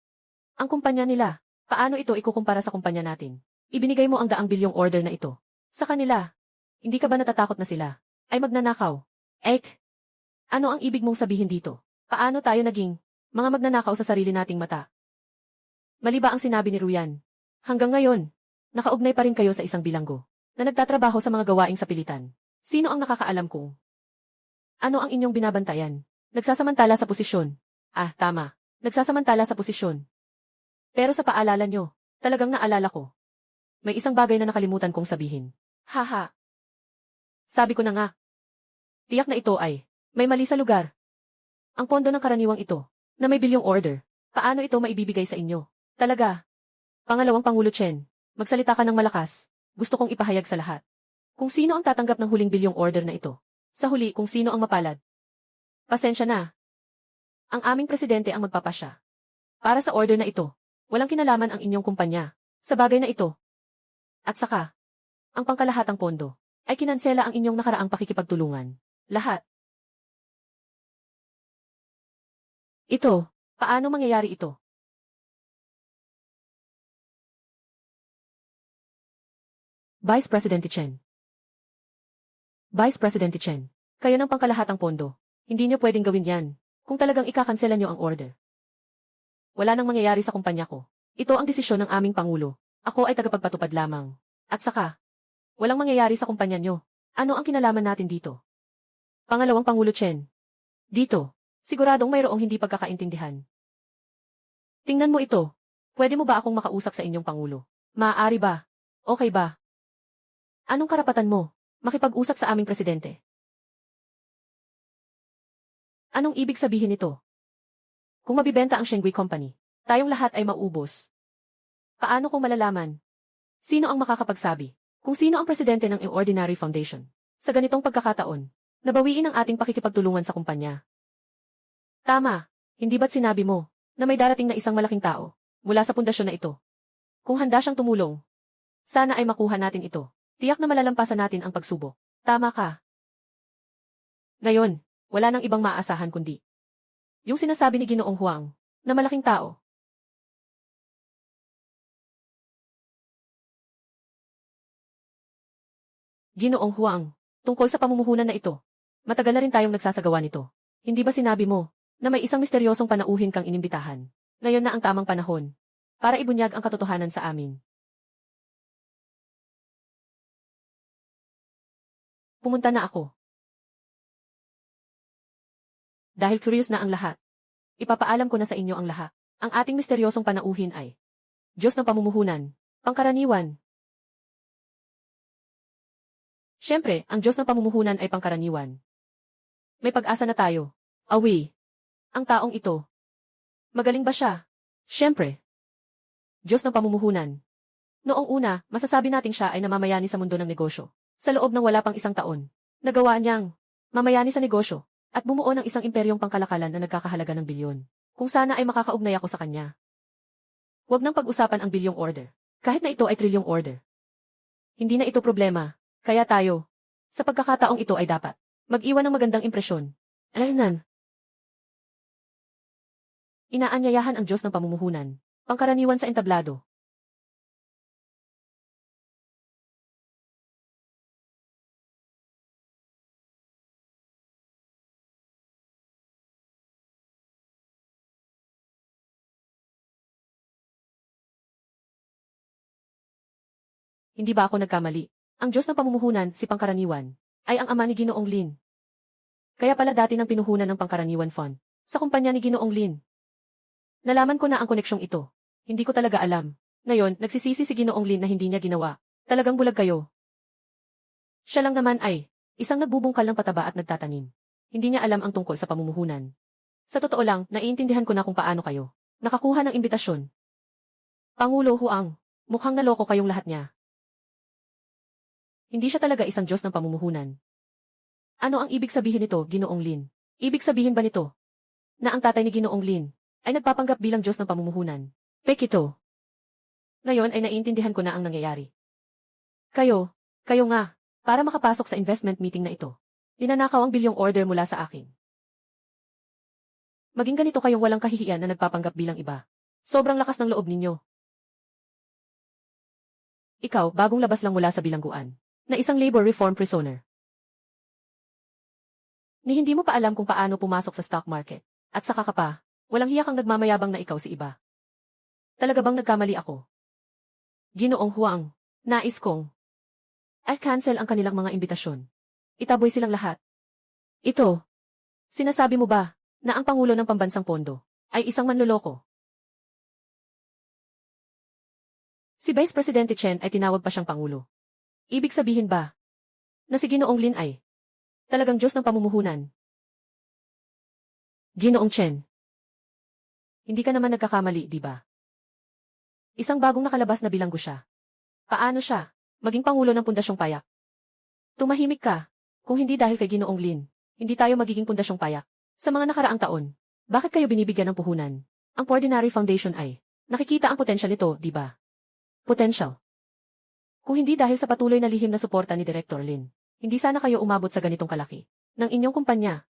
Ang kumpanya nila, paano ito ikukumpara sa kumpanya natin? Ibinigay mo ang daang bilyong order na ito sa kanila. Hindi ka ba natatakot na sila ay magnanakaw? Ano ang ibig mong sabihin dito? Paano tayo naging mga magnanakaw sa sarili nating mata? Mali ba ang sinabi ni Ruyan? Hanggang ngayon, nakaugnay pa rin kayo sa isang bilanggo na nagtatrabaho sa mga gawaing sapilitan. Sino ang nakakaalam kung ano ang inyong binabantayan? Nagsasamantala sa posisyon. Tama. Nagsasamantala sa posisyon. Pero sa paalala nyo, talagang naalala ko. May isang bagay na nakalimutan kong sabihin. Haha. Sabi ko na nga. Tiyak na ito ay may mali sa lugar. Ang pondo ng karaniwang ito, na may bilyong order, paano ito maibibigay sa inyo? Talaga. Pangalawang Pangulo Chen, magsalita ka ng malakas. Gusto kong ipahayag sa lahat. Kung sino ang tatanggap ng huling bilyong order na ito. Sa huli kung sino ang mapalad. Pasensya na. Ang aming presidente ang magpapasya. Para sa order na ito, walang kinalaman ang inyong kumpanya sa bagay na ito. At saka, ang pangkalahatang pondo ay kinansela ang inyong nakaraang pakikipagtulungan. Lahat. Ito, paano mangyayari ito? Vice Presidente Chen. Vice Presidente Chen, kayo ng pangkalahatang pondo. Hindi niyo pwedeng gawin yan kung talagang ikakansela niyo ang order. Wala nang mangyayari sa kumpanya ko. Ito ang desisyon ng aming Pangulo. Ako ay tagapagpatupad lamang. At saka, walang mangyayari sa kumpanya nyo. Ano ang kinalaman natin dito? Pangalawang Pangulo Chen. Dito, siguradong mayroong hindi pagkakaintindihan. Tingnan mo ito. Pwede mo ba akong makausap sa inyong Pangulo? Maaari ba? Okay ba? Anong karapatan mo? Makipag-usap sa aming presidente. Anong ibig sabihin nito? Kung mabibenta ang Shengui Company, tayong lahat ay mauubos. Paano kung malalaman? Sino ang makakapagsabi? Kung sino ang presidente ng Ordinary Foundation? Sa ganitong pagkakataon, nabawiin ang ating pakikipagtulungan sa kumpanya. Tama, hindi ba't sinabi mo na may darating na isang malaking tao mula sa pundasyon na ito? Kung handa siyang tumulong, sana ay makuha natin ito. Tiyak na malalampasan natin ang pagsubok. Tama ka. Ngayon, wala nang ibang maaasahan kundi yung sinasabi ni Ginoong Huang na malaking tao. Ginoong Huang, tungkol sa pamumuhunan na ito. Matagal na rin tayong nagsasagawa nito. Hindi ba sinabi mo na may isang misteryosong panauhin kang inimbitahan? Ngayon na ang tamang panahon para ibunyag ang katotohanan sa amin. Pumunta na ako. Dahil curious na ang lahat, ipapaalam ko na sa inyo ang lahat. Ang ating misteryosong panauhin ay Diyos ng pamumuhunan, pangkaraniwan. Siyempre, ang Diyos ng pamumuhunan ay pangkaraniwan. May pag-asa na tayo. Awi. Ang taong ito. Magaling ba siya? Siyempre. Diyos ng pamumuhunan. Noong una, masasabi nating siya ay namamayani sa mundo ng negosyo. Sa loob ng wala pang isang taon, nagawa niyang mamayani sa negosyo at bumuo ng isang imperyong pangkalakalan na nagkakahalaga ng bilyon. Kung sana ay makakaugnay ako sa kanya. Huwag nang pag-usapan ang bilyong order. Kahit na ito ay trilyong order. Hindi na ito problema. Kaya tayo, sa pagkakataong ito ay dapat mag-iwan ng magandang impresyon. Alanan. Inaanyayahan ang Diyos ng pamumuhunan, pangkaraniwan sa entablado. Hindi ba ako nagkamali? Ang Diyos ng pamumuhunan, si pangkaraniwan, ay ang ama ni Ginoong Lin. Kaya pala dati ng pinuhunan ng pangkaraniwan fund sa kumpanya ni Ginoong Lin. Nalaman ko na ang koneksyong ito. Hindi ko talaga alam. Ngayon, nagsisisi si Ginoong Lin na hindi niya ginawa. Talagang bulag kayo. Siya lang naman ay isang nagbubungkal ng pataba at nagtatanim. Hindi niya alam ang tungkol sa pamumuhunan. Sa totoo lang, naiintindihan ko na kung paano kayo nakakuha ng imbitasyon. Pangulo Huang, mukhang naloko kayong lahat niya. Hindi siya talaga isang Diyos ng pamumuhunan. Ano ang ibig sabihin nito, Ginoong Lin? Ibig sabihin ba nito na ang tatay ni Ginoong Lin ay nagpapanggap bilang Diyos ng pamumuhunan? Fake ito. Ngayon ay naiintindihan ko na ang nangyayari. Kayo nga, para makapasok sa investment meeting na ito, ninanakaw ang bilyong order mula sa akin. Maging ganito kayong walang kahihiyan na nagpapanggap bilang iba. Sobrang lakas ng loob ninyo. Ikaw, bagong labas lang mula sa bilangguan na isang labor reform prisoner. Ni hindi mo pa alam kung paano pumasok sa stock market. At saka ka pa, walang hiya kang nagmamayabang na ikaw si iba. Talaga bang nagkamali ako? Ginoong Huang, nais kong cancel ang kanilang mga imbitasyon. Itaboy silang lahat. Ito, sinasabi mo ba na ang Pangulo ng Pambansang Pondo ay isang manloloko? Si Vice Presidente Chen ay tinawag pa siyang Pangulo. Ibig sabihin ba na si Ginoong Lin ay talagang Diyos ng pamumuhunan? Ginoong Chen, hindi ka naman nagkakamali, di ba? Isang bagong nakalabas na bilanggo siya. Paano siya maging Pangulo ng Pundasyong Payak? Tumahimik ka. Kung hindi dahil kay Ginoong Lin, hindi tayo magiging Pundasyong Payak. Sa mga nakaraang taon, bakit kayo binibigyan ng puhunan? Ang Ordinary Foundation ay nakikita ang potensyal nito, di ba? Potential. Kung hindi dahil sa patuloy na lihim na suporta ni Director Lin, hindi sana kayo umabot sa ganitong kalaki ng inyong kumpanya.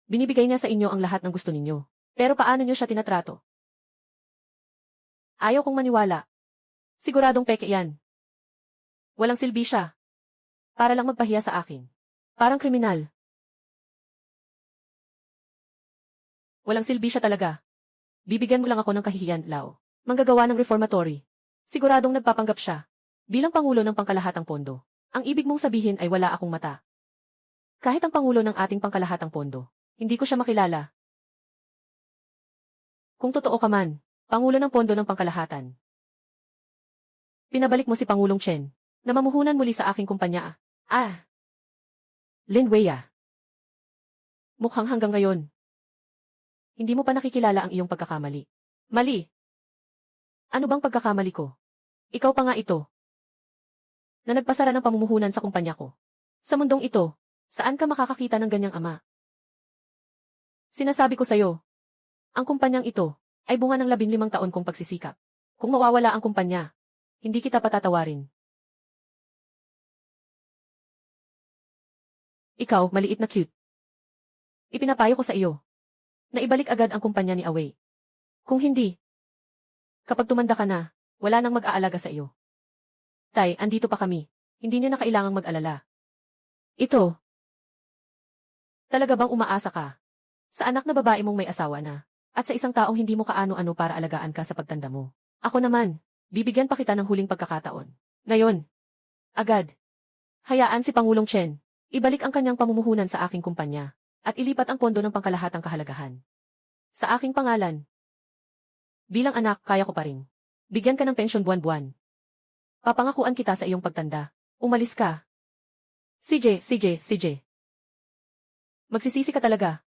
Binibigay niya sa inyo ang lahat ng gusto ninyo. Pero paano niyo siya tinatrato? Ayaw kong maniwala. Siguradong peke yan. Walang silbi siya. Para lang magpahiya sa akin. Parang kriminal. Walang silbi siya talaga. Bibigyan mo lang ako ng kahihiyan, Lao. Manggagawa ng reformatory. Siguradong nagpapanggap siya. Bilang Pangulo ng Pangkalahatang Pondo, ang ibig mong sabihin ay wala akong mata. Kahit ang Pangulo ng ating Pangkalahatang Pondo, hindi ko siya makilala. Kung totoo ka man, Pangulo ng Pondo ng Pangkalahatan, Pinabalik mo si Pangulong Chen, na mamuhunan muli sa aking kumpanya. Lin Wei. Mukhang hanggang ngayon. Hindi mo pa nakikilala ang iyong pagkakamali. Mali. Ano bang pagkakamali ko? Ikaw pa nga ito. Na nagpasara ng pamumuhunan sa kumpanya ko. Sa mundong ito, saan ka makakakita ng ganyang ama? Sinasabi ko sa'yo, ang kumpanyang ito ay bunga ng 15 taon kong pagsisikap. Kung mawawala ang kumpanya, hindi kita patatawarin. Ikaw, maliit na cute. Ipinapayo ko sa iyo na ibalik agad ang kumpanya ni Away. Kung hindi, kapag tumanda ka na, wala nang mag-aalaga sa iyo. Tay, andito pa kami. Hindi niyo na kailangang mag-alala. Ito. Talaga bang umaasa ka sa anak na babae mong may asawa na, at sa isang taong hindi mo kaano-ano para alagaan ka sa pagtanda mo? Ako naman, bibigyan pa kita ng huling pagkakataon. Ngayon. Agad. Hayaan si Pangulong Chen. Ibalik ang kanyang pamumuhunan sa aking kumpanya, at ilipat ang pondo ng pangkalahatang kahalagahan. Sa aking pangalan. Bilang anak, kaya ko pa rin. Bigyan ka ng pensyon buwan-buwan. Papangakuan kita sa iyong pagtanda. Umalis ka. CJ. Magsisisi ka talaga.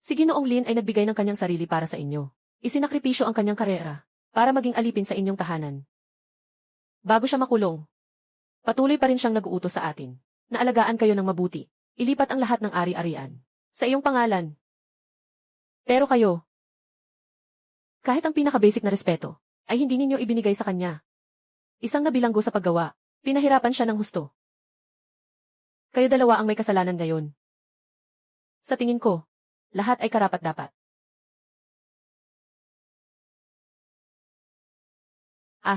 Si Ginoong Lin ay nagbigay ng kanyang sarili para sa inyo. Isinakripisyo ang kanyang karera para maging alipin sa inyong tahanan. Bago siya makulong, patuloy pa rin siyang nag-uutos sa atin na alagaan kayo ng mabuti. Ilipat ang lahat ng ari-arian sa iyong pangalan. Pero kayo, kahit ang pinaka-basic na respeto ay hindi ninyo ibinigay sa kanya. Isang nabilanggo sa paggawa, pinahirapan siya ng husto. Kayo dalawa ang may kasalanan ngayon. Sa tingin ko, lahat ay karapat-dapat.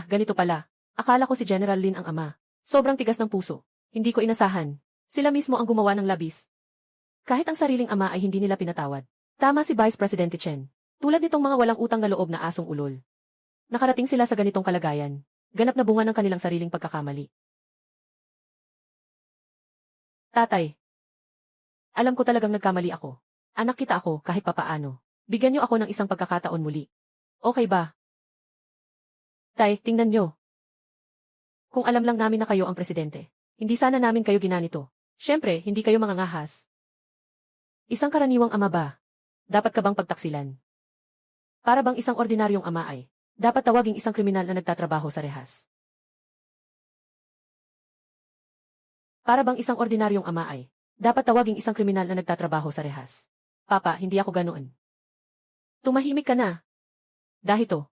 Ganito pala. Akala ko si General Lin ang ama. Sobrang tigas ng puso. Hindi ko inasahan. Sila mismo ang gumawa ng labis. Kahit ang sariling ama ay hindi nila pinatawad. Tama si Vice President Chen. Tulad nitong mga walang utang na loob na asong ulol. Nakarating sila sa ganitong kalagayan. Ganap na bunga ng kanilang sariling pagkakamali. Tatay. Alam ko talagang nagkamali ako. Anak kita ako kahit papaano. Bigyan niyo ako ng isang pagkakataon muli. Okay ba? Tay, tingnan niyo. Kung alam lang namin na kayo ang presidente, hindi sana namin kayo ginanito. Siyempre, hindi kayo mga ngahas. Isang karaniwang ama ba? Dapat ka bang pagtaksilan? Para bang isang ordinaryong ama ay, dapat tawaging isang kriminal na nagtatrabaho sa rehas? Para bang isang ordinaryong ama ay, dapat tawaging isang kriminal na nagtatrabaho sa rehas? Papa, hindi ako ganoon. Tumahimik ka na. Dahil to,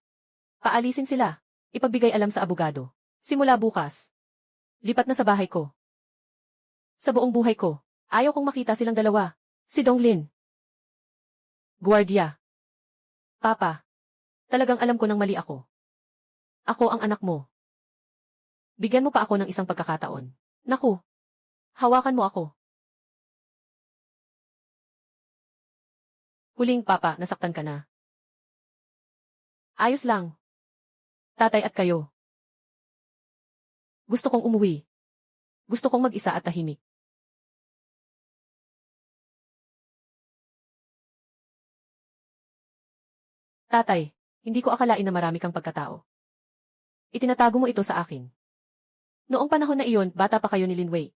paalisin sila. Ipagbigay alam sa abogado. Simula bukas. Lipat na sa bahay ko. Sa buong buhay ko, ayaw kong makita silang dalawa. Si Donglin. Guardia. Papa. Talagang alam ko nang mali ako. Ako ang anak mo. Bigyan mo pa ako ng isang pagkakataon. Naku. Hawakan mo ako. Huling papa, nasaktan ka na. Ayos lang. Tatay at kayo. Gusto kong umuwi. Gusto kong mag-isa at tahimik. Tatay, hindi ko akalain na marami kang pagkatao. Itinatago mo ito sa akin. Noong panahon na iyon, bata pa kayo ni Lin Wei.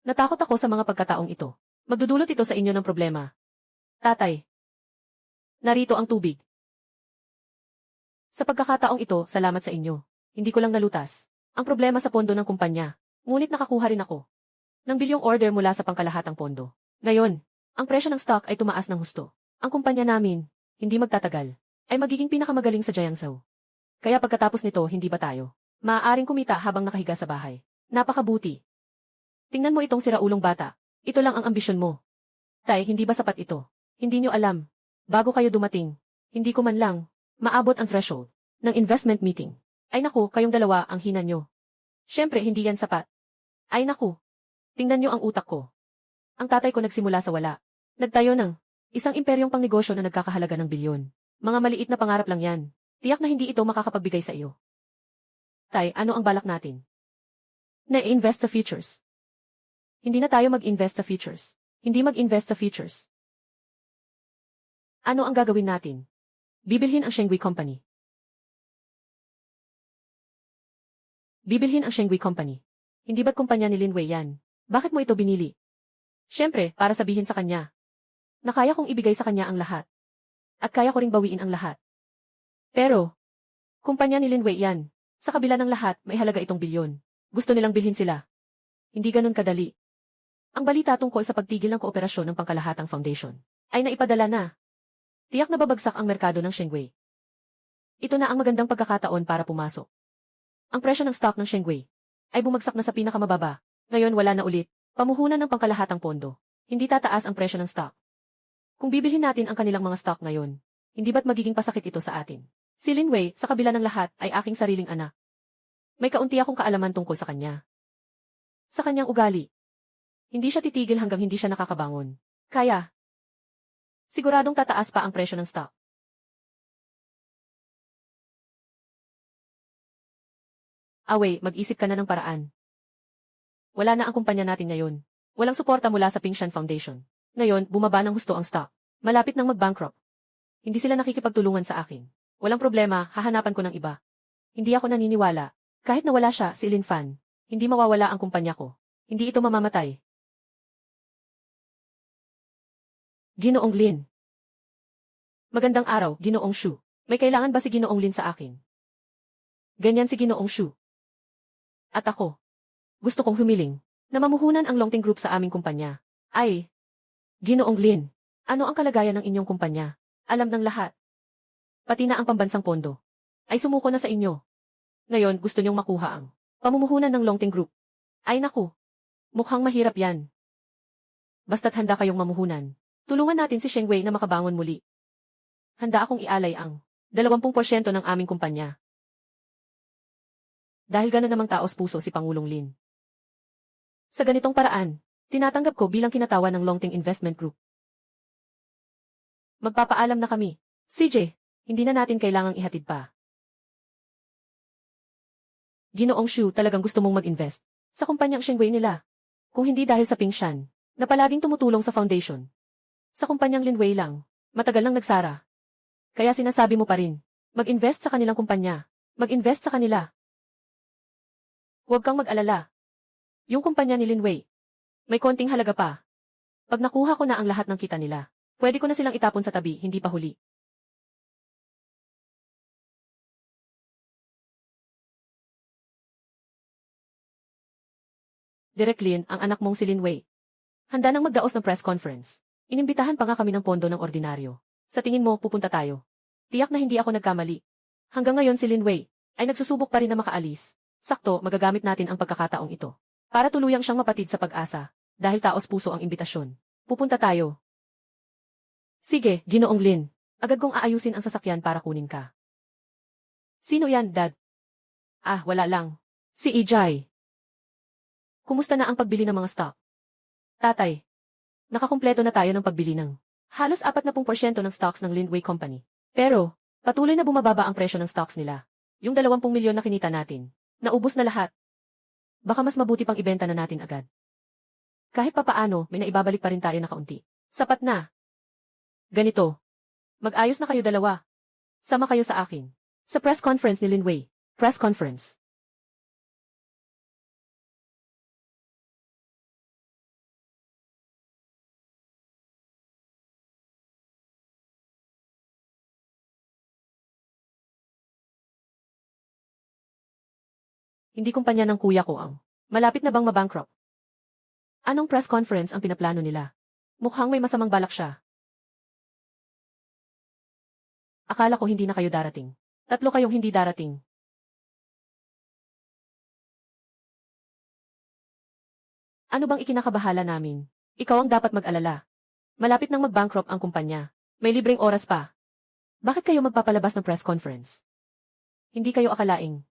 Natakot ako sa mga pagkataong ito. Magdudulot ito sa inyo ng problema. Tatay. Narito ang tubig. Sa pagkakataong ito, salamat sa inyo. Hindi ko lang nalutas ang problema sa pondo ng kumpanya. Ngunit nakakuha rin ako ng bilyong order mula sa pangkalahatang pondo. Ngayon, ang presyo ng stock ay tumaas ng husto. Ang kumpanya namin, hindi magtatagal, ay magiging pinakamagaling sa Jiangsu. Kaya pagkatapos nito, hindi ba tayo maaaring kumita habang nakahiga sa bahay? Napakabuti. Tingnan mo itong siraulong bata. Ito lang ang ambisyon mo. Tay, hindi ba sapat ito? Hindi nyo alam. Bago kayo dumating, hindi ko man lang maabot ang threshold ng investment meeting. Ay naku, kayong dalawa ang hina nyo. Siyempre, hindi yan sapat. Ay naku. Tingnan nyo ang utak ko. Ang tatay ko nagsimula sa wala. Nagtayo ng isang imperyong pangnegosyo na nagkakahalaga ng bilyon. Mga maliit na pangarap lang yan. Tiyak na hindi ito makakapagbigay sa iyo. Tay, ano ang balak natin? Na-invest sa futures. Hindi na tayo mag-invest sa futures. Hindi mag-invest sa futures. Ano ang gagawin natin? Bibilhin ang Shengwei Company. Bibilhin ang Shengwei Company. Hindi ba't kumpanya ni Lin Wei yan? Bakit mo ito binili? Siyempre, para sabihin sa kanya na kaya kong ibigay sa kanya ang lahat. At kaya ko ring bawiin ang lahat. Pero, kumpanya ni Lin Wei yan. Sa kabila ng lahat, may halaga itong bilyon. Gusto nilang bilhin sila. Hindi ganun kadali. Ang balita tungkol sa pagtigil ng kooperasyon ng Pangkalahatang Foundation ay naipadala na. Tiyak na babagsak ang merkado ng Shengwei. Ito na ang magandang pagkakataon para pumasok. Ang presyo ng stock ng Shengwei ay bumagsak na sa pinakamababa. Ngayon wala na ulit. Pamuhunan ng pangkalahatang pondo. Hindi tataas ang presyo ng stock. Kung bibilhin natin ang kanilang mga stock ngayon, hindi ba't magiging pasakit ito sa atin? Si Lin Wei, sa kabila ng lahat, ay aking sariling anak. May kaunti akong kaalaman tungkol sa kanya. Sa kanyang ugali. Hindi siya titigil hanggang hindi siya nakakabangon. Kaya, siguradong tataas pa ang presyo ng stock. Away, mag-isip ka na ng paraan. Wala na ang kumpanya natin ngayon. Walang suporta mula sa Pingshan Foundation. Ngayon, bumaba ng husto ang stock. Malapit nang mag-bankrupt. Hindi sila nakikipagtulungan sa akin. Walang problema, hahanapan ko ng iba. Hindi ako naniniwala. Kahit nawala siya, si Lin Fan, hindi mawawala ang kumpanya ko. Hindi ito mamamatay. Ginoong Lin. Magandang araw, Ginoong Shu. May kailangan ba si Ginoong Lin sa akin? Ganyan si Ginoong Shu. At ako, gusto kong humiling na mamuhunan ang Longting Group sa aming kumpanya. Ay, Ginoong Lin, ano ang kalagayan ng inyong kumpanya? Alam ng lahat. Pati na ang pambansang pondo ay sumuko na sa inyo. Ngayon gusto niyong makuha ang pamumuhunan ng Longting Group. Ay naku, mukhang mahirap yan. Basta't handa kayong mamuhunan, tulungan natin si Shengwei na makabangon muli. Handa akong ialay ang 20% ng aming kumpanya. Dahil gano'n namang taos puso si Pangulong Lin. Sa ganitong paraan, tinatanggap ko bilang kinatawan ng Longting Investment Group. Magpapaalam na kami. CJ, hindi na natin kailangang ihatid pa. Ginoong Shu, talagang gusto mong mag-invest sa kumpanyang Shengwei nila. Kung hindi dahil sa Pingshan, na palaging tumutulong sa foundation. Sa kumpanyang Lin Wei lang, matagal nang nagsara. Kaya sinasabi mo pa rin, mag-invest sa kanilang kumpanya. Mag-invest sa kanila. Huwag kang mag-alala. Yung kumpanya ni Lin Wei, may konting halaga pa. Pag nakuha ko na ang lahat ng kita nila, pwede ko na silang itapon sa tabi, hindi pa huli. Direk Lin, ang anak mong si Lin Wei. Handa nang magdaos ng press conference. Inimbitahan pa nga kami ng pondo ng ordinaryo. Sa tingin mo, pupunta tayo. Tiyak na hindi ako nagkamali. Hanggang ngayon si Lin Wei ay nagsusubok pa rin na makaalis. Sakto, magagamit natin ang pagkakataong ito para tuluyang siyang mapatid sa pag-asa. Dahil taos puso ang imbitasyon. Pupunta tayo. Sige, Ginoong Lin. Agad kong aayusin ang sasakyan para kunin ka. Sino yan, Dad? Ah, wala lang. Si Ijay. Kumusta na ang pagbili ng mga stock? Tatay, nakakumpleto na tayo ng pagbili ng halos 40% ng stocks ng Lin Wei Company. Pero, patuloy na bumababa ang presyo ng stocks nila. Yung 20 milyon na kinita natin, naubos na lahat. Baka mas mabuti pang ibenta na natin agad. Kahit papaano, may naibabalik pa rin tayo na kaunti. Sapat na. Ganito. Mag-ayos na kayo dalawa. Sama kayo sa akin. Sa press conference ni Lin Wei. Press conference. Hindi kumpanya ng kuya ko ang malapit na bang mabankrupt. Anong press conference ang pinaplano nila? Mukhang may masamang balak siya. Akala ko hindi na kayo darating. 3 kayong hindi darating. Ano bang ikinakabahala namin? Ikaw ang dapat mag-alala. Malapit nang mag-bankrupt ang kumpanya. May libreng oras pa. Bakit kayo magpapalabas ng press conference? Hindi kayo akalaing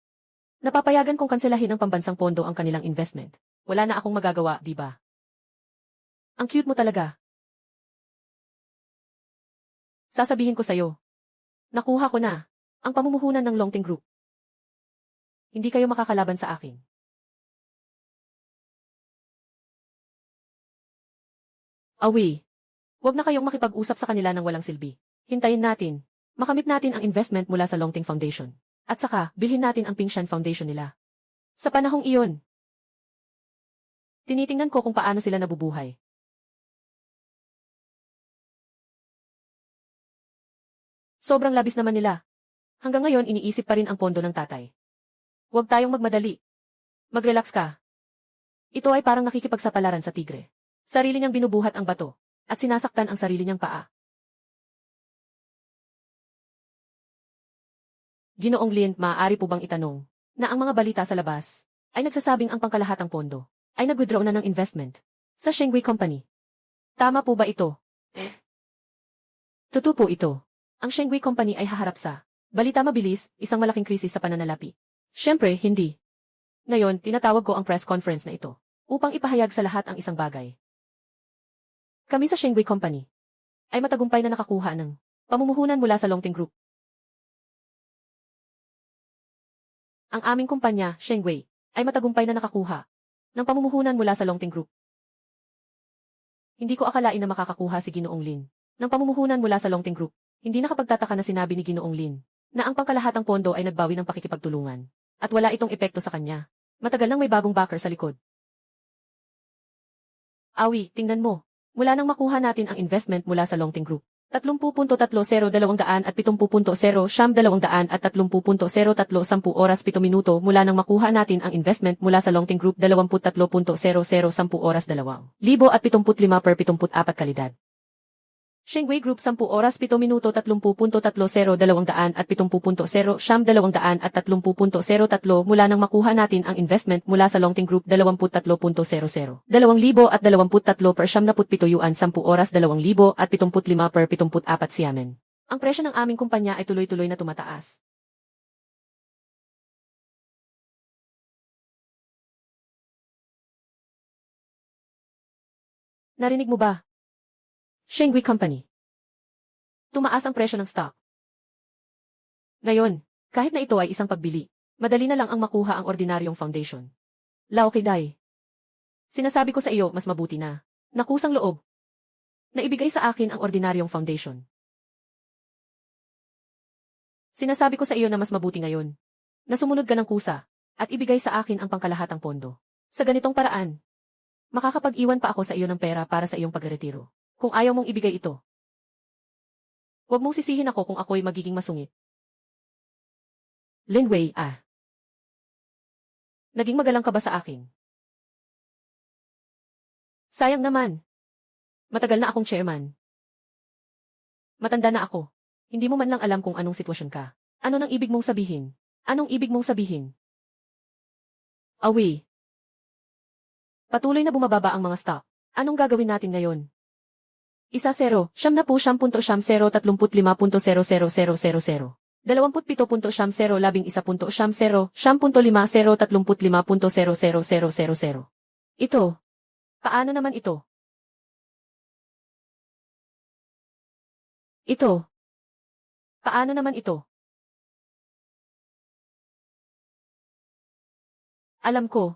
napapayagan kong kanselahin ng pambansang pondo ang kanilang investment. Wala na akong magagawa, di ba? Ang cute mo talaga. Sasabihin ko sa'yo. Nakuha ko na ang pamumuhunan ng Longting Group. Hindi kayo makakalaban sa akin. Awi. Huwag na kayong makipag-usap sa kanila ng walang silbi. Hintayin natin. Makamit natin ang investment mula sa Longting Foundation. At saka, bilhin natin ang Pingshan Foundation nila. Sa panahong iyon, tinitingnan ko kung paano sila nabubuhay. Sobrang labis naman nila. Hanggang ngayon iniisip pa rin ang pondo ng tatay. Huwag tayong magmadali. Mag-relax ka. Ito ay parang nakikipagsapalaran sa tigre. Sarili niyang binubuhat ang bato, at sinasaktan ang sarili niyang paa. Ginoong Lin, maaari po bang itanong, na ang mga balita sa labas, ay nagsasabing ang pangkalahatang pondo, ay nag-withdraw na ng investment, sa Shengwei Company. Tama po ba ito? Totoo po ito. Ang Shengwei Company ay haharap sa, balita mabilis, isang malaking krisis sa pananalapi. Siyempre, hindi. Ngayon, tinatawag ko ang press conference na ito, upang ipahayag sa lahat ang isang bagay. Kami sa Shengwei Company, ay matagumpay na nakakuha ng pamumuhunan mula sa Longting Group. Ang aming kumpanya, Shengwei, ay matagumpay na nakakuha ng pamumuhunan mula sa Longting Group. Hindi ko akalain na makakakuha si Ginoong Lin ng pamumuhunan mula sa Longting Group. Hindi nakapagtataka na sinabi ni Ginoong Lin na ang pangkalahatang pondo ay nagbawi ng pakikipagtulungan at wala itong epekto sa kanya. Matagal nang may bagong backer sa likod. Awi, tingnan mo. Mula nang makuha natin ang investment mula sa Longting Group. 30.30 at 70.0 siyam 200 at 30.03 10 oras 7 minuto mula nang makuha natin ang investment mula sa Longting Group 23.00 10 oras 2,075 per 74 kalidad. Shengwei Group 10 oras 7 minuto 30.30 200 at 70.0 siyam 200 at 30.03 mula nang makuha natin ang investment mula sa Longting Group 23.00 2,023 per siyam 77 yuan 10 oras 2,000 at 75 per 74 siyamen. Ang presyo ng aming kumpanya ay tuloy-tuloy na tumataas. Narinig mo ba? Shengwei Company. Tumaas ang presyo ng stock. Ngayon, kahit na ito ay isang pagbili, madali na lang ang makuha ang ordinaryong foundation. Lao Kiday. Sinasabi ko sa iyo, mas mabuti na nakusang loob na ibigay sa akin ang ordinaryong foundation. Sinasabi ko sa iyo na mas mabuti ngayon na sumunod ka ng kusa at ibigay sa akin ang pangkalahatang pondo. Sa ganitong paraan, makakapag-iwan pa ako sa iyo ng pera para sa iyong pagretiro. Kung ayaw mong ibigay ito, huwag mong sisihin ako kung ako'y magiging masungit. Lin Wei, naging magalang ka ba sa akin? Sayang naman. Matagal na akong chairman. Matanda na ako. Hindi mo man lang alam kung anong sitwasyon ka. Ano nang ibig mong sabihin? Anong ibig mong sabihin? Awi. Patuloy na bumababa ang mga stock. Anong gagawin natin ngayon? 1-0, siyam na po 10.0 35.0000. 27.0 11.0 10.50 35.00000. Ito. Paano naman ito? Ito. Paano naman ito? Alam ko.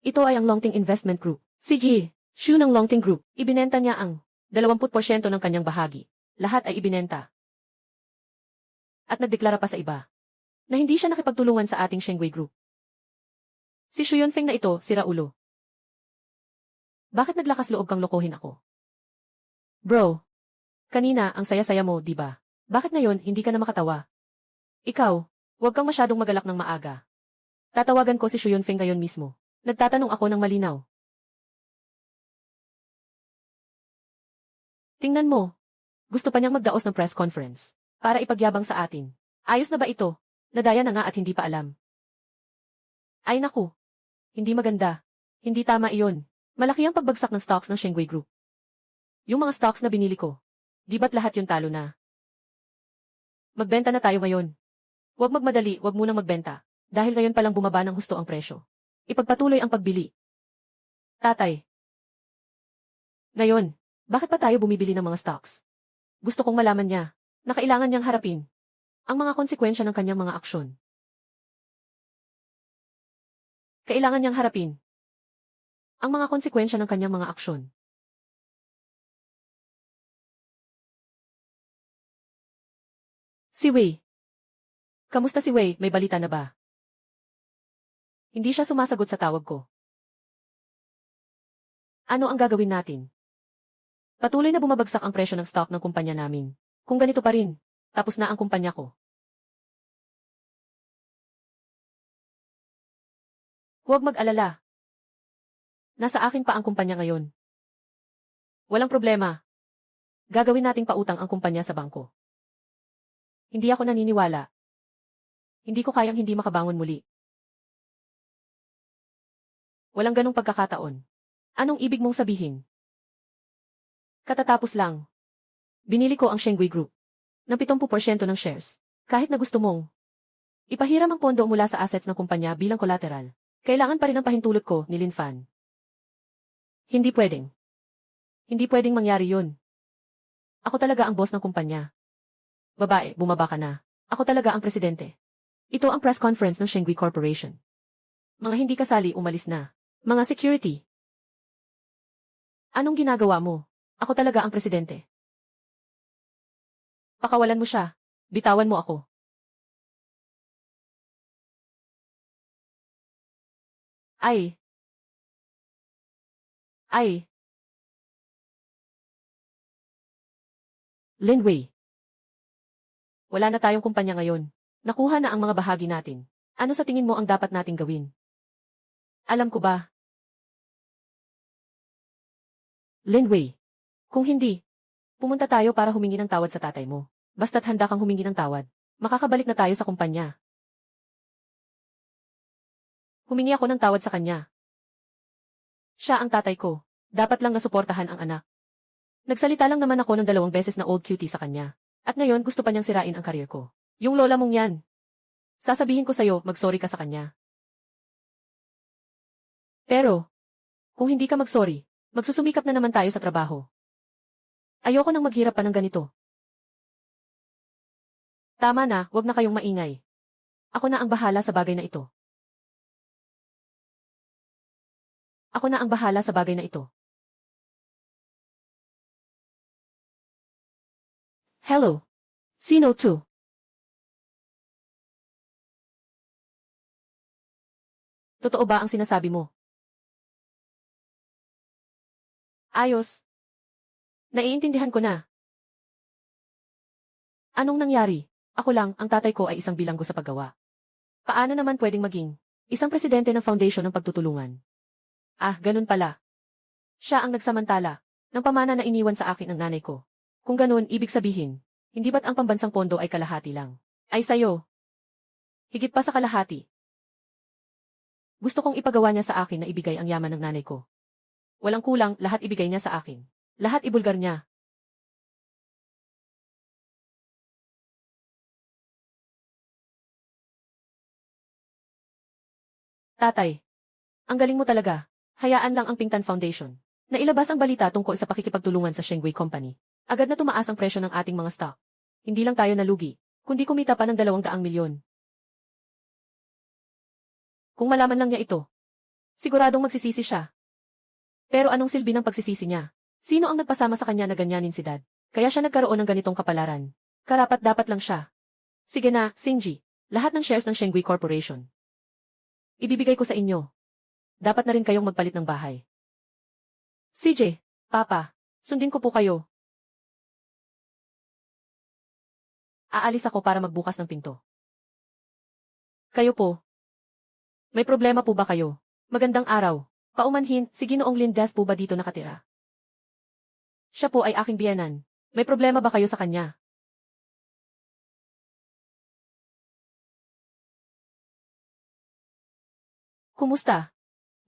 Ito ay ang Longting Investment Group. Si Ji Shu ng Longting Group. Ibinenta niya ang 20% ng kanyang bahagi. Lahat ay ibinenta. At nagdeklara pa sa iba na hindi siya nakipagtulungan sa ating Shengwei Group. Si Shu Yunfeng na ito, sira ulo. Bakit naglakas loob kang lokohin ako? Bro, kanina ang saya-saya mo, di ba? Bakit ngayon hindi ka na makatawa? Ikaw, huwag kang masyadong magalak ng maaga. Tatawagan ko si Shu Yunfeng ngayon mismo. Nagtatanong ako ng malinaw. Tingnan mo. Gusto pa niyang magdaos ng press conference para ipagyabang sa atin. Ayos na ba ito? Nadaya na nga at hindi pa alam. Ay naku. Hindi maganda. Hindi tama iyon. Malaki ang pagbagsak ng stocks ng Shengwei Group. Yung mga stocks na binili ko. Di ba't lahat yung talo na? Magbenta na tayo ngayon. Huwag magmadali, huwag munang magbenta. Dahil ngayon palang bumaba ng husto ang presyo. Ipagpatuloy ang pagbili. Tatay. Ngayon, bakit pa tayo bumibili ng mga stocks? Gusto kong malaman niya na kailangan niyang harapin ang mga konsekwensya ng kanyang mga aksyon. Kailangan niyang harapin ang mga konsekwensya ng kanyang mga aksyon. Si Wei. Kamusta si Wei? May balita na ba? Hindi siya sumasagot sa tawag ko. Ano ang gagawin natin? Patuloy na bumabagsak ang presyo ng stock ng kumpanya namin. Kung ganito pa rin, tapos na ang kumpanya ko. Huwag mag-alala. Nasa akin pa ang kumpanya ngayon. Walang problema. Gagawin nating pautang ang kumpanya sa bangko. Hindi ako naniniwala. Hindi ko kayang hindi makabangon muli. Walang ganong pagkakataon. Anong ibig mong sabihin? Katatapos lang. Binili ko ang Shengwei Group ng 70% ng shares. Kahit na gusto mong ipahiram ang pondo mula sa assets ng kumpanya bilang collateral, kailangan pa rin ang pahintulot ko ni Lin Fan. Hindi pwedeng. Hindi pwedeng mangyari yun. Ako talaga ang boss ng kumpanya. Babae, bumaba ka na. Ako talaga ang presidente. Ito ang press conference ng Shengwei Corporation. Mga hindi kasali umalis na. Mga security. Anong ginagawa mo? Ako talaga ang presidente. Pakawalan mo siya. Bitawan mo ako. Ay. Lin Wei. Wala na tayong kumpanya ngayon. Nakuha na ang mga bahagi natin. Ano sa tingin mo ang dapat nating gawin? Alam ko ba? Lin Wei. Kung hindi, pumunta tayo para humingi ng tawad sa tatay mo. Basta't handa kang humingi ng tawad, makakabalik na tayo sa kumpanya. Humingi ako ng tawad sa kanya. Siya ang tatay ko. Dapat lang nasuportahan ang anak. Nagsalita lang naman ako ng 2 beses na old cutie sa kanya. At ngayon gusto pa niyang sirain ang karir ko. Yung lola mong yan. Sasabihin ko sa'yo, mag-sorry ka sa kanya. Pero, kung hindi ka mag-sorry, magsusumikap na naman tayo sa trabaho. Ayoko nang maghirap pa ng ganito. Tama na, wag na kayong maingay. Ako na ang bahala sa bagay na ito. Ako na ang bahala sa bagay na ito. Hello. Sino to? Totoo ba ang sinasabi mo? Ayos. Naiintindihan ko na. Anong nangyari? Ako lang, ang tatay ko ay isang bilanggo sa paggawa. Paano naman pwedeng maging isang presidente ng foundation ng pagtutulungan? Ah, ganun pala. Siya ang nagsamantala ng pamana na iniwan sa akin ng nanay ko. Kung ganun, ibig sabihin, hindi ba't ang pambansang pondo ay kalahati lang? Ay sayo. Higit pa sa kalahati. Gusto kong ipagawa niya sa akin na ibigay ang yaman ng nanay ko. Walang kulang, lahat ibigay niya sa akin. Lahat ibulgar niya. Tatay, ang galing mo talaga. Hayaan lang ang Pingtan Foundation. Nailabas ang balita tungkol sa pakikipagtulungan sa Shengwei Company. Agad na tumaas ang presyo ng ating mga stock. Hindi lang tayo nalugi, kundi kumita pa ng 200 milyon. Kung malaman lang niya ito, siguradong magsisisi siya. Pero anong silbi ng pagsisisi niya? Sino ang nagpasama sa kanya na ganyanin si Dad? Kaya siya nagkaroon ng ganitong kapalaran. Karapat-dapat lang siya. Sige na, Shinji. Lahat ng shares ng Shengwei Corporation. Ibibigay ko sa inyo. Dapat na rin kayong magpalit ng bahay. CJ, Papa, sundin ko po kayo. Aalis ako para magbukas ng pinto. Kayo po. May problema po ba kayo? Magandang araw. Paumanhin, si Ginoong Lindes po ba dito nakatira? Siya po ay aking biyenan. May problema ba kayo sa kanya? Kumusta?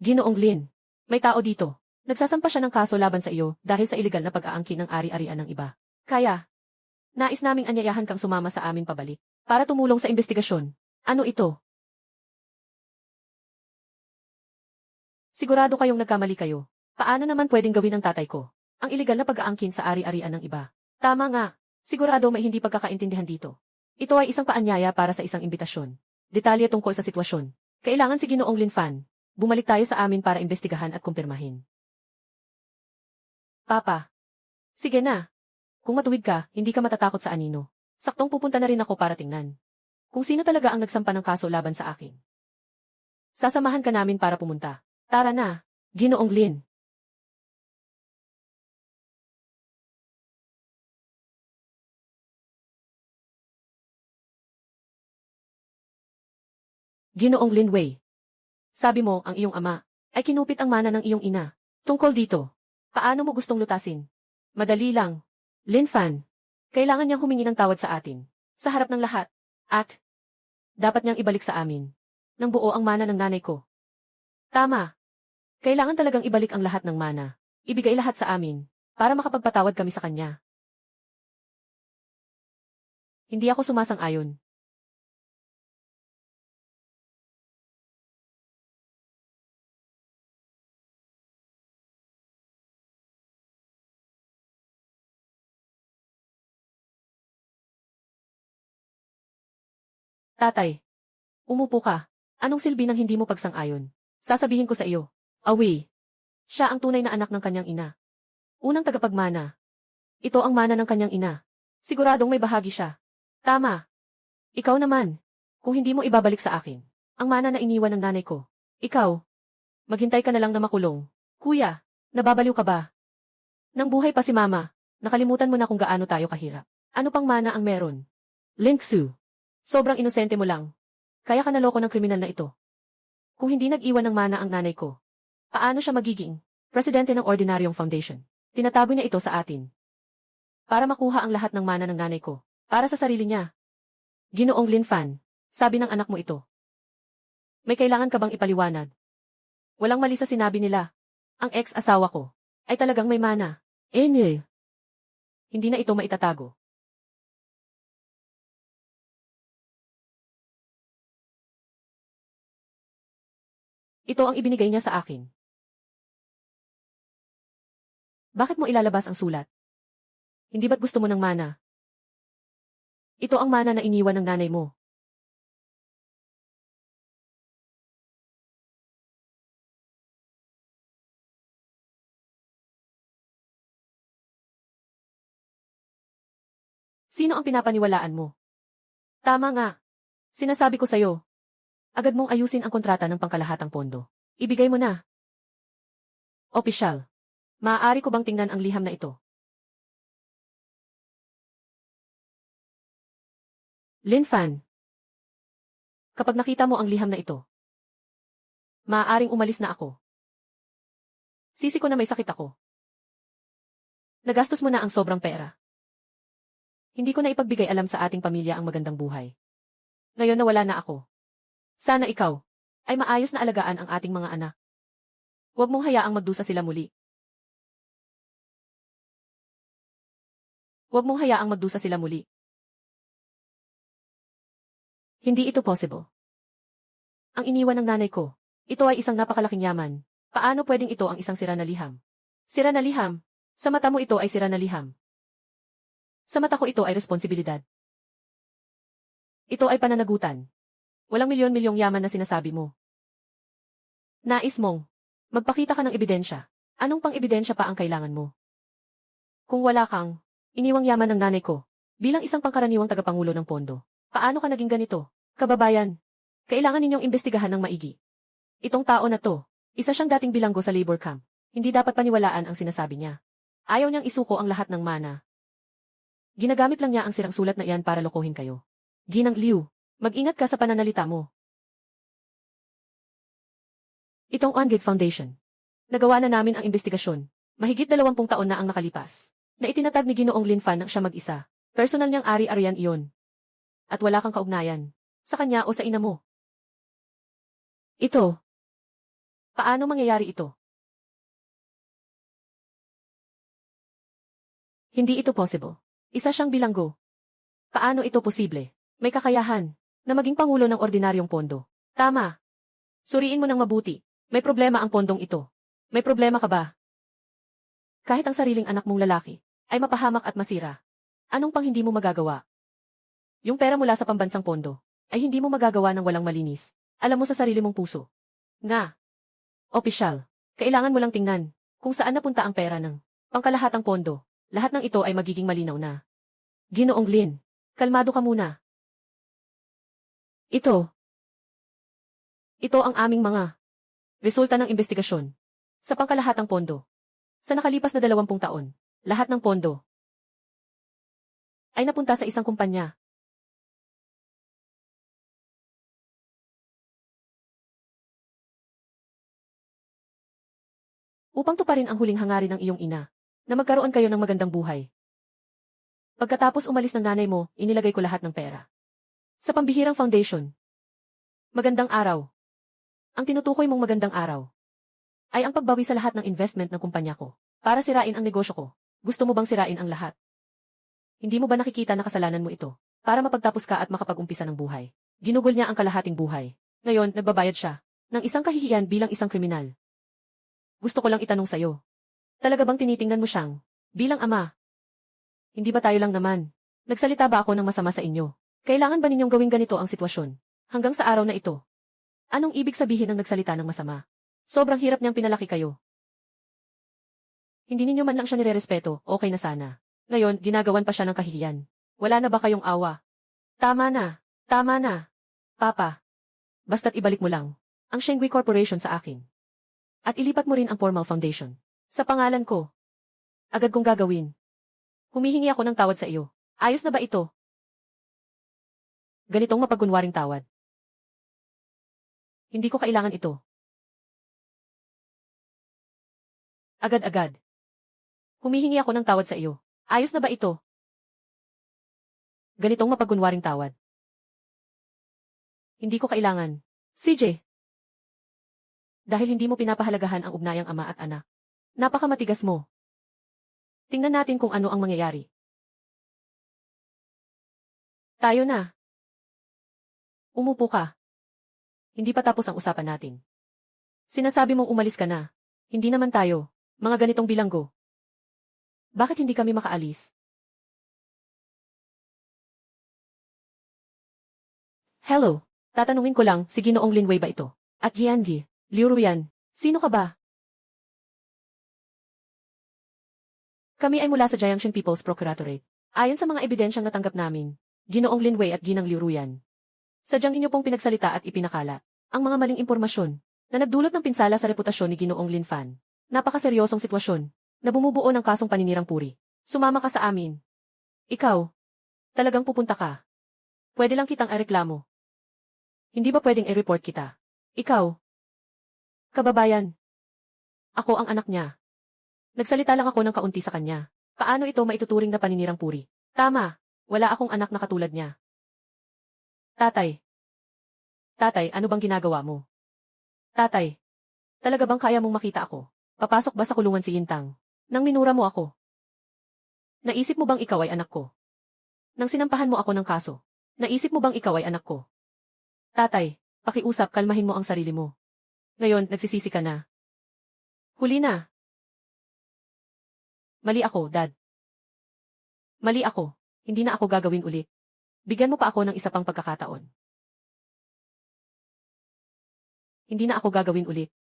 Ginoong Lin. May tao dito. Nagsasampa siya ng kaso laban sa iyo dahil sa iligal na pag-aangkin ng ari-arian ng iba. Kaya, nais naming anyayahan kang sumama sa amin pabalik para tumulong sa investigasyon. Ano ito? Sigurado kayong nagkamali kayo. Paano naman pwedeng gawin ng tatay ko ang iligal na pag-aangkin sa ari-arian ng iba? Tama nga. Sigurado may hindi pagkakaintindihan dito. Ito ay isang paanyaya para sa isang imbitasyon. Detalye tungkol sa sitwasyon. Kailangan si Ginoong Lin Fan. Bumalik tayo sa amin para imbestigahan at kumpirmahin. Papa. Sige na. Kung matuwid ka, hindi ka matatakot sa anino. Saktong pupunta na rin ako para tingnan kung sino talaga ang nagsampa ng kaso laban sa akin. Sasamahan ka namin para pumunta. Tara na, Ginoong Lin. Ginoong Lin Wei. Sabi mo, ang iyong ama ay kinupit ang mana ng iyong ina. Tungkol dito, paano mo gustong lutasin? Madali lang. Lin Fan, kailangan niyang humingi ng tawad sa atin. Sa harap ng lahat. At, dapat niyang ibalik sa amin. Nang buo ang mana ng nanay ko. Tama. Kailangan talagang ibalik ang lahat ng mana. Ibigay lahat sa amin, para makapagpatawad kami sa kanya. Hindi ako sumasang-ayon. Tatay, umupo ka. Anong silbi ng hindi mo pagsang-ayon? Sasabihin ko sa iyo. Away. Siya ang tunay na anak ng kanyang ina. Unang tagapagmana. Ito ang mana ng kanyang ina. Siguradong may bahagi siya. Tama. Ikaw naman. Kung hindi mo ibabalik sa akin, ang mana na iniwan ng nanay ko. Ikaw. Maghintay ka na lang na makulong. Kuya, nababaliw ka ba? Nang buhay pa si mama, nakalimutan mo na kung gaano tayo kahirap. Ano pang mana ang meron? Linksu. Sobrang inosente mo lang. Kaya ka naloko ng kriminal na ito. Kung hindi nag-iwan ng mana ang nanay ko, paano siya magiging presidente ng ordinaryong foundation? Tinatago niya ito sa atin. Para makuha ang lahat ng mana ng nanay ko. Para sa sarili niya. Ginoong Lin Fan, sabi ng anak mo ito. May kailangan ka bang ipaliwanag? Walang mali sa sinabi nila. Ang ex-asawa ko ay talagang may mana. Hindi na ito maitatago. Ito ang ibinigay niya sa akin. Bakit mo ilalabas ang sulat? Hindi ba't gusto mo ng mana? Ito ang mana na iniwan ng nanay mo. Sino ang pinapaniwalaan mo? Tama nga. Sinasabi ko sa'yo. Agad mong ayusin ang kontrata ng pangkalahatang pondo. Ibigay mo na. Opisyal. Maaari ko bang tingnan ang liham na ito? Lin Fan. Kapag nakita mo ang liham na ito, maaaring umalis na ako. Sisi ko na may sakit ako. Nagastos mo na ang sobrang pera. Hindi ko na ipagbigay alam sa ating pamilya ang magandang buhay. Ngayon na wala na ako. Sana ikaw ay maayos na alagaan ang ating mga anak. Huwag mong hayaang magdusa sila muli. Huwag mong hayaang magdusa sila muli. Hindi ito possible. Ang iniwan ng nanay ko, ito ay isang napakalaking yaman. Paano pwedeng ito ang isang sira na liham? Sira na liham. Sa mata mo ito ay sira na liham. Sa mata ko ito ay responsibilidad. Ito ay pananagutan. Walang milyon-milyong yaman na sinasabi mo. Nais mong magpakita ka ng ebidensya. Anong pang ebidensya pa ang kailangan mo? Kung wala kang iniwang yaman ng nanay ko, bilang isang pangkaraniwang tagapangulo ng pondo, paano ka naging ganito? Kababayan, kailangan ninyong imbestigahan ng maigi. Itong tao na to, isa siyang dating bilanggo sa labor camp. Hindi dapat paniwalaan ang sinasabi niya. Ayaw niyang isuko ang lahat ng mana. Ginagamit lang niya ang sirang sulat na iyan para lokohin kayo. Ginang Liu, mag-ingat ka sa pananalita mo. Itong OnGate Foundation. Nagawa na namin ang investigasyon. Mahigit 20 taon na ang nakalipas. Na itinatag ni Ginoong Lin Fan na siya mag-isa. Personal niyang ari-arian iyon. At wala kang kaugnayan. Sa kanya o sa ina mo. Ito. Paano mangyayari ito? Hindi ito possible. Isa siyang bilanggo. Paano ito posible? May kakayahan na maging pangulo ng ordinaryong pondo. Tama. Suriin mo ng mabuti. May problema ang pondong ito. May problema ka ba? Kahit ang sariling anak mong lalaki ay mapahamak at masira. Anong pang hindi mo magagawa? Yung pera mula sa pambansang pondo ay hindi mo magagawa ng walang malinis. Alam mo sa sarili mong puso. Nga. Opisyal, kailangan mo lang tingnan kung saan napunta ang pera ng pangkalahatang pondo. Lahat ng ito ay magiging malinaw na. Ginoong Lin, kalmado ka muna. Ito. Ito ang aming mga resulta ng investigasyon. Sa pangkalahatang pondo. Sa nakalipas na 20 taon, lahat ng pondo ay napunta sa isang kumpanya. Upang tuparin ang huling hangarin ng iyong ina, na magkaroon kayo ng magandang buhay. Pagkatapos umalis ng nanay mo, inilagay ko lahat ng pera sa pambihirang foundation. Magandang araw. Ang tinutukoy mong magandang araw ay ang pagbawi sa lahat ng investment ng kumpanya ko para sirain ang negosyo ko. Gusto mo bang sirain ang lahat? Hindi mo ba nakikita na kasalanan mo ito para mapagtapos ka at makapag-umpisa ng buhay? Ginugol niya ang kalahating buhay. Ngayon, nagbabayad siya ng isang kahihiyan bilang isang kriminal. Gusto ko lang itanong sa'yo. Talaga bang tinitingnan mo siyang bilang ama? Hindi ba tayo lang naman? Nagsalita ba ako ng masama sa inyo? Kailangan ba ninyong gawing ganito ang sitwasyon? Hanggang sa araw na ito. Anong ibig sabihin ng nagsalita ng masama? Sobrang hirap niyang pinalaki kayo. Hindi ninyo man lang siya nirerespeto, okay na sana. Ngayon, ginagawan pa siya ng kahihiyan. Wala na ba kayong awa? Tama na. Tama na. Papa. Basta't ibalik mo lang ang Shengui Corporation sa akin. At ilipat mo rin ang formal foundation. Sa pangalan ko. Agad kong gagawin. Humihingi ako ng tawad sa iyo. Ayos na ba ito? Ganitong mapagkunwaring tawad. Hindi ko kailangan ito. Agad-agad. Humihingi ako ng tawad sa iyo. Ayos na ba ito? Ganitong mapagkunwaring tawad. Hindi ko kailangan. CJ. Dahil hindi mo pinapahalagahan ang ugnayang ama at anak. Napakamatigas mo. Tingnan natin kung ano ang mangyayari. Tayo na. Umupo ka. Hindi pa tapos ang usapan natin. Sinasabi mong umalis ka na. Hindi naman tayo, mga ganitong bilanggo. Bakit hindi kami makaalis? Hello, tatanungin ko lang, si Ginoong Lin Wei ba ito? At Yangi, Liu Ruyan, sino ka ba? Kami ay mula sa Jiangshan People's Procuratorate. Ayon sa mga ebidensyang natanggap namin, Ginoong Lin Wei at Ginang Liu Ruyan. Sadyang inyo pong pinagsalita at ipinakalat ang mga maling impormasyon na nagdulot ng pinsala sa reputasyon ni Ginoong Lin Fan. Napakaseryosong sitwasyon na bumubuo ng kasong paninirang puri. Sumama ka sa amin. Ikaw, talagang pupunta ka. Pwede lang kitang ireklamo. Hindi ba pwedeng i-report kita? Ikaw, kababayan. Ako ang anak niya. Nagsalita lang ako ng kaunti sa kanya. Paano ito maituturing na paninirang puri? Tama, wala akong anak na katulad niya. Tatay. Tatay, ano bang ginagawa mo? Tatay. Talaga bang kaya mong makita ako? Papasok ba sa kulungan si Yintang? Nang minura mo ako? Naisip mo bang ikaw ay anak ko? Nang sinampahan mo ako ng kaso, naisip mo bang ikaw ay anak ko? Tatay, pakiusap, kalmahin mo ang sarili mo. Ngayon, nagsisisi ka na. Huli na. Mali ako, Dad. Mali ako. Hindi na ako gagawin ulit. Bigyan mo pa ako ng isa pang pagkakataon. Hindi na ako gagawin ulit.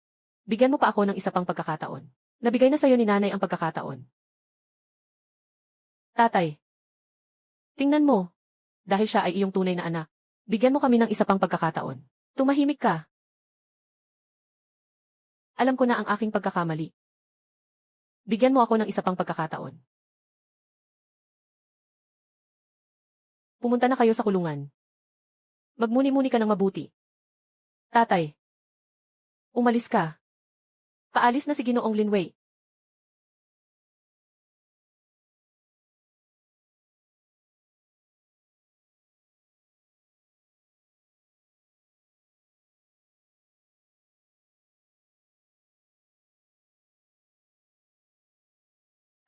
Bigyan mo pa ako ng isa pang pagkakataon. Nabigay na sa'yo ni nanay ang pagkakataon. Tatay. Tingnan mo. Dahil siya ay iyong tunay na anak. Bigyan mo kami ng isa pang pagkakataon. Tumahimik ka. Alam ko na ang aking pagkakamali. Bigyan mo ako ng isa pang pagkakataon. Pumunta na kayo sa kulungan. Magmuni-muni ka ng mabuti. Tatay. Umalis ka. Paalis na si Ginoong Lin Wei.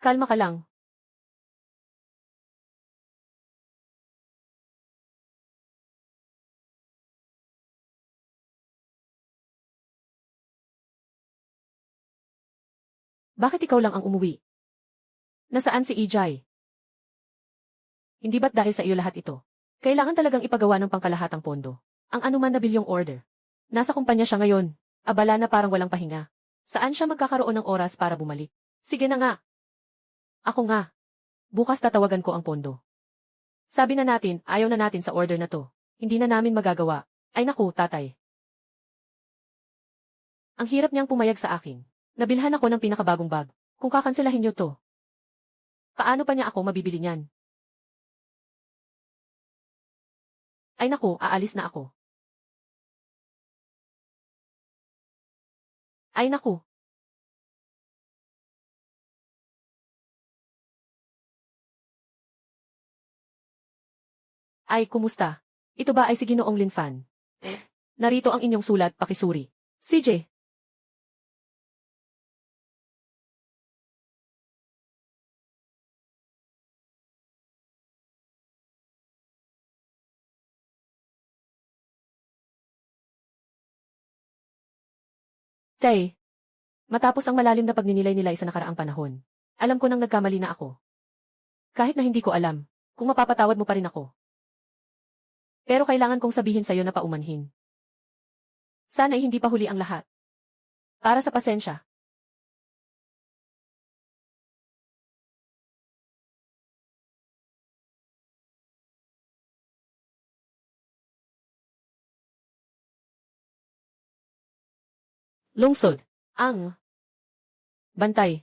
Kalma ka lang. Bakit ikaw lang ang umuwi? Nasaan si Ijay? Hindi ba't dahil sa iyo lahat ito? Kailangan talagang ipagawa ng pangkalahatang pondo. Ang anuman na bilyong order. Nasa kumpanya siya ngayon. Abala na parang walang pahinga. Saan siya magkakaroon ng oras para bumalik? Sige na nga. Ako nga. Bukas tatawagan ko ang pondo. Sabi na natin, ayaw na natin sa order na to. Hindi na namin magagawa. Ay naku, tatay. Ang hirap niyang pumayag sa akin. Nabilhan ako ng pinakabagong bag. Kung kakanselahin niyo to, paano pa niya ako mabibili niyan? Ay naku, aalis na ako. Ay naku. Ay, kumusta? Ito ba ay si Ginoong Linfan? Narito ang inyong sulat, pakisuri. CJ. Tay. Matapos ang malalim na pagninilay-nilay sa nakaraang panahon, alam ko nang nagkamali na ako. Kahit na hindi ko alam, kung mapapatawad mo pa rin ako. Pero kailangan kong sabihin sa'yo na paumanhin. Sana ay hindi pa huli ang lahat. Para sa pasensya. Lungsod. Ang bantay.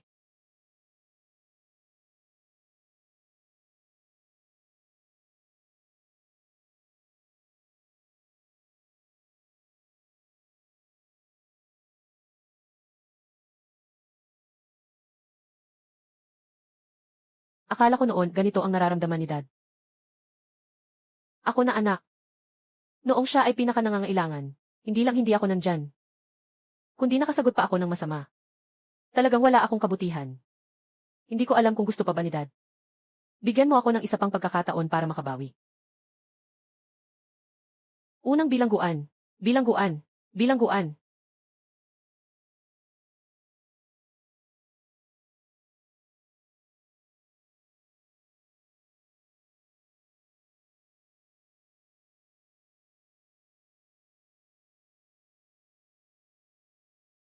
Akala ko noon ganito ang nararamdaman ni Dad. Ako na anak. Noong siya ay pinakanangangailangan, hindi lang hindi ako nandyan. Kundi nakasagot pa ako ng masama. Talagang wala akong kabutihan. Hindi ko alam kung gusto pa ba ni Dad. Bigyan mo ako ng isa pang pagkakataon para makabawi. Unang bilangguan. Bilangguan. Bilangguan.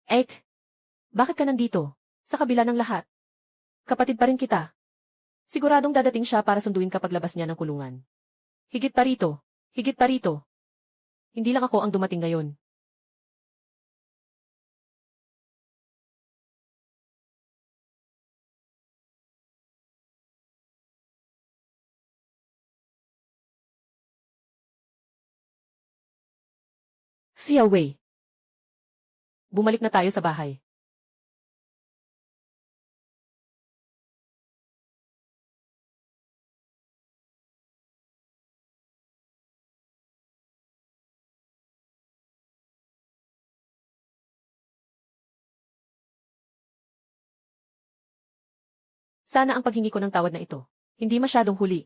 Ek, bakit ka nandito? Sa kabila ng lahat. Kapatid pa rin kita. Siguradong dadating siya para sunduin kapag labas niya ng kulungan. Higit pa rito. Higit pa rito. Hindi lang ako ang dumating ngayon. Sia Wei. Bumalik na tayo sa bahay. Sana ang paghingi ko ng tawad na ito, hindi masyadong huli.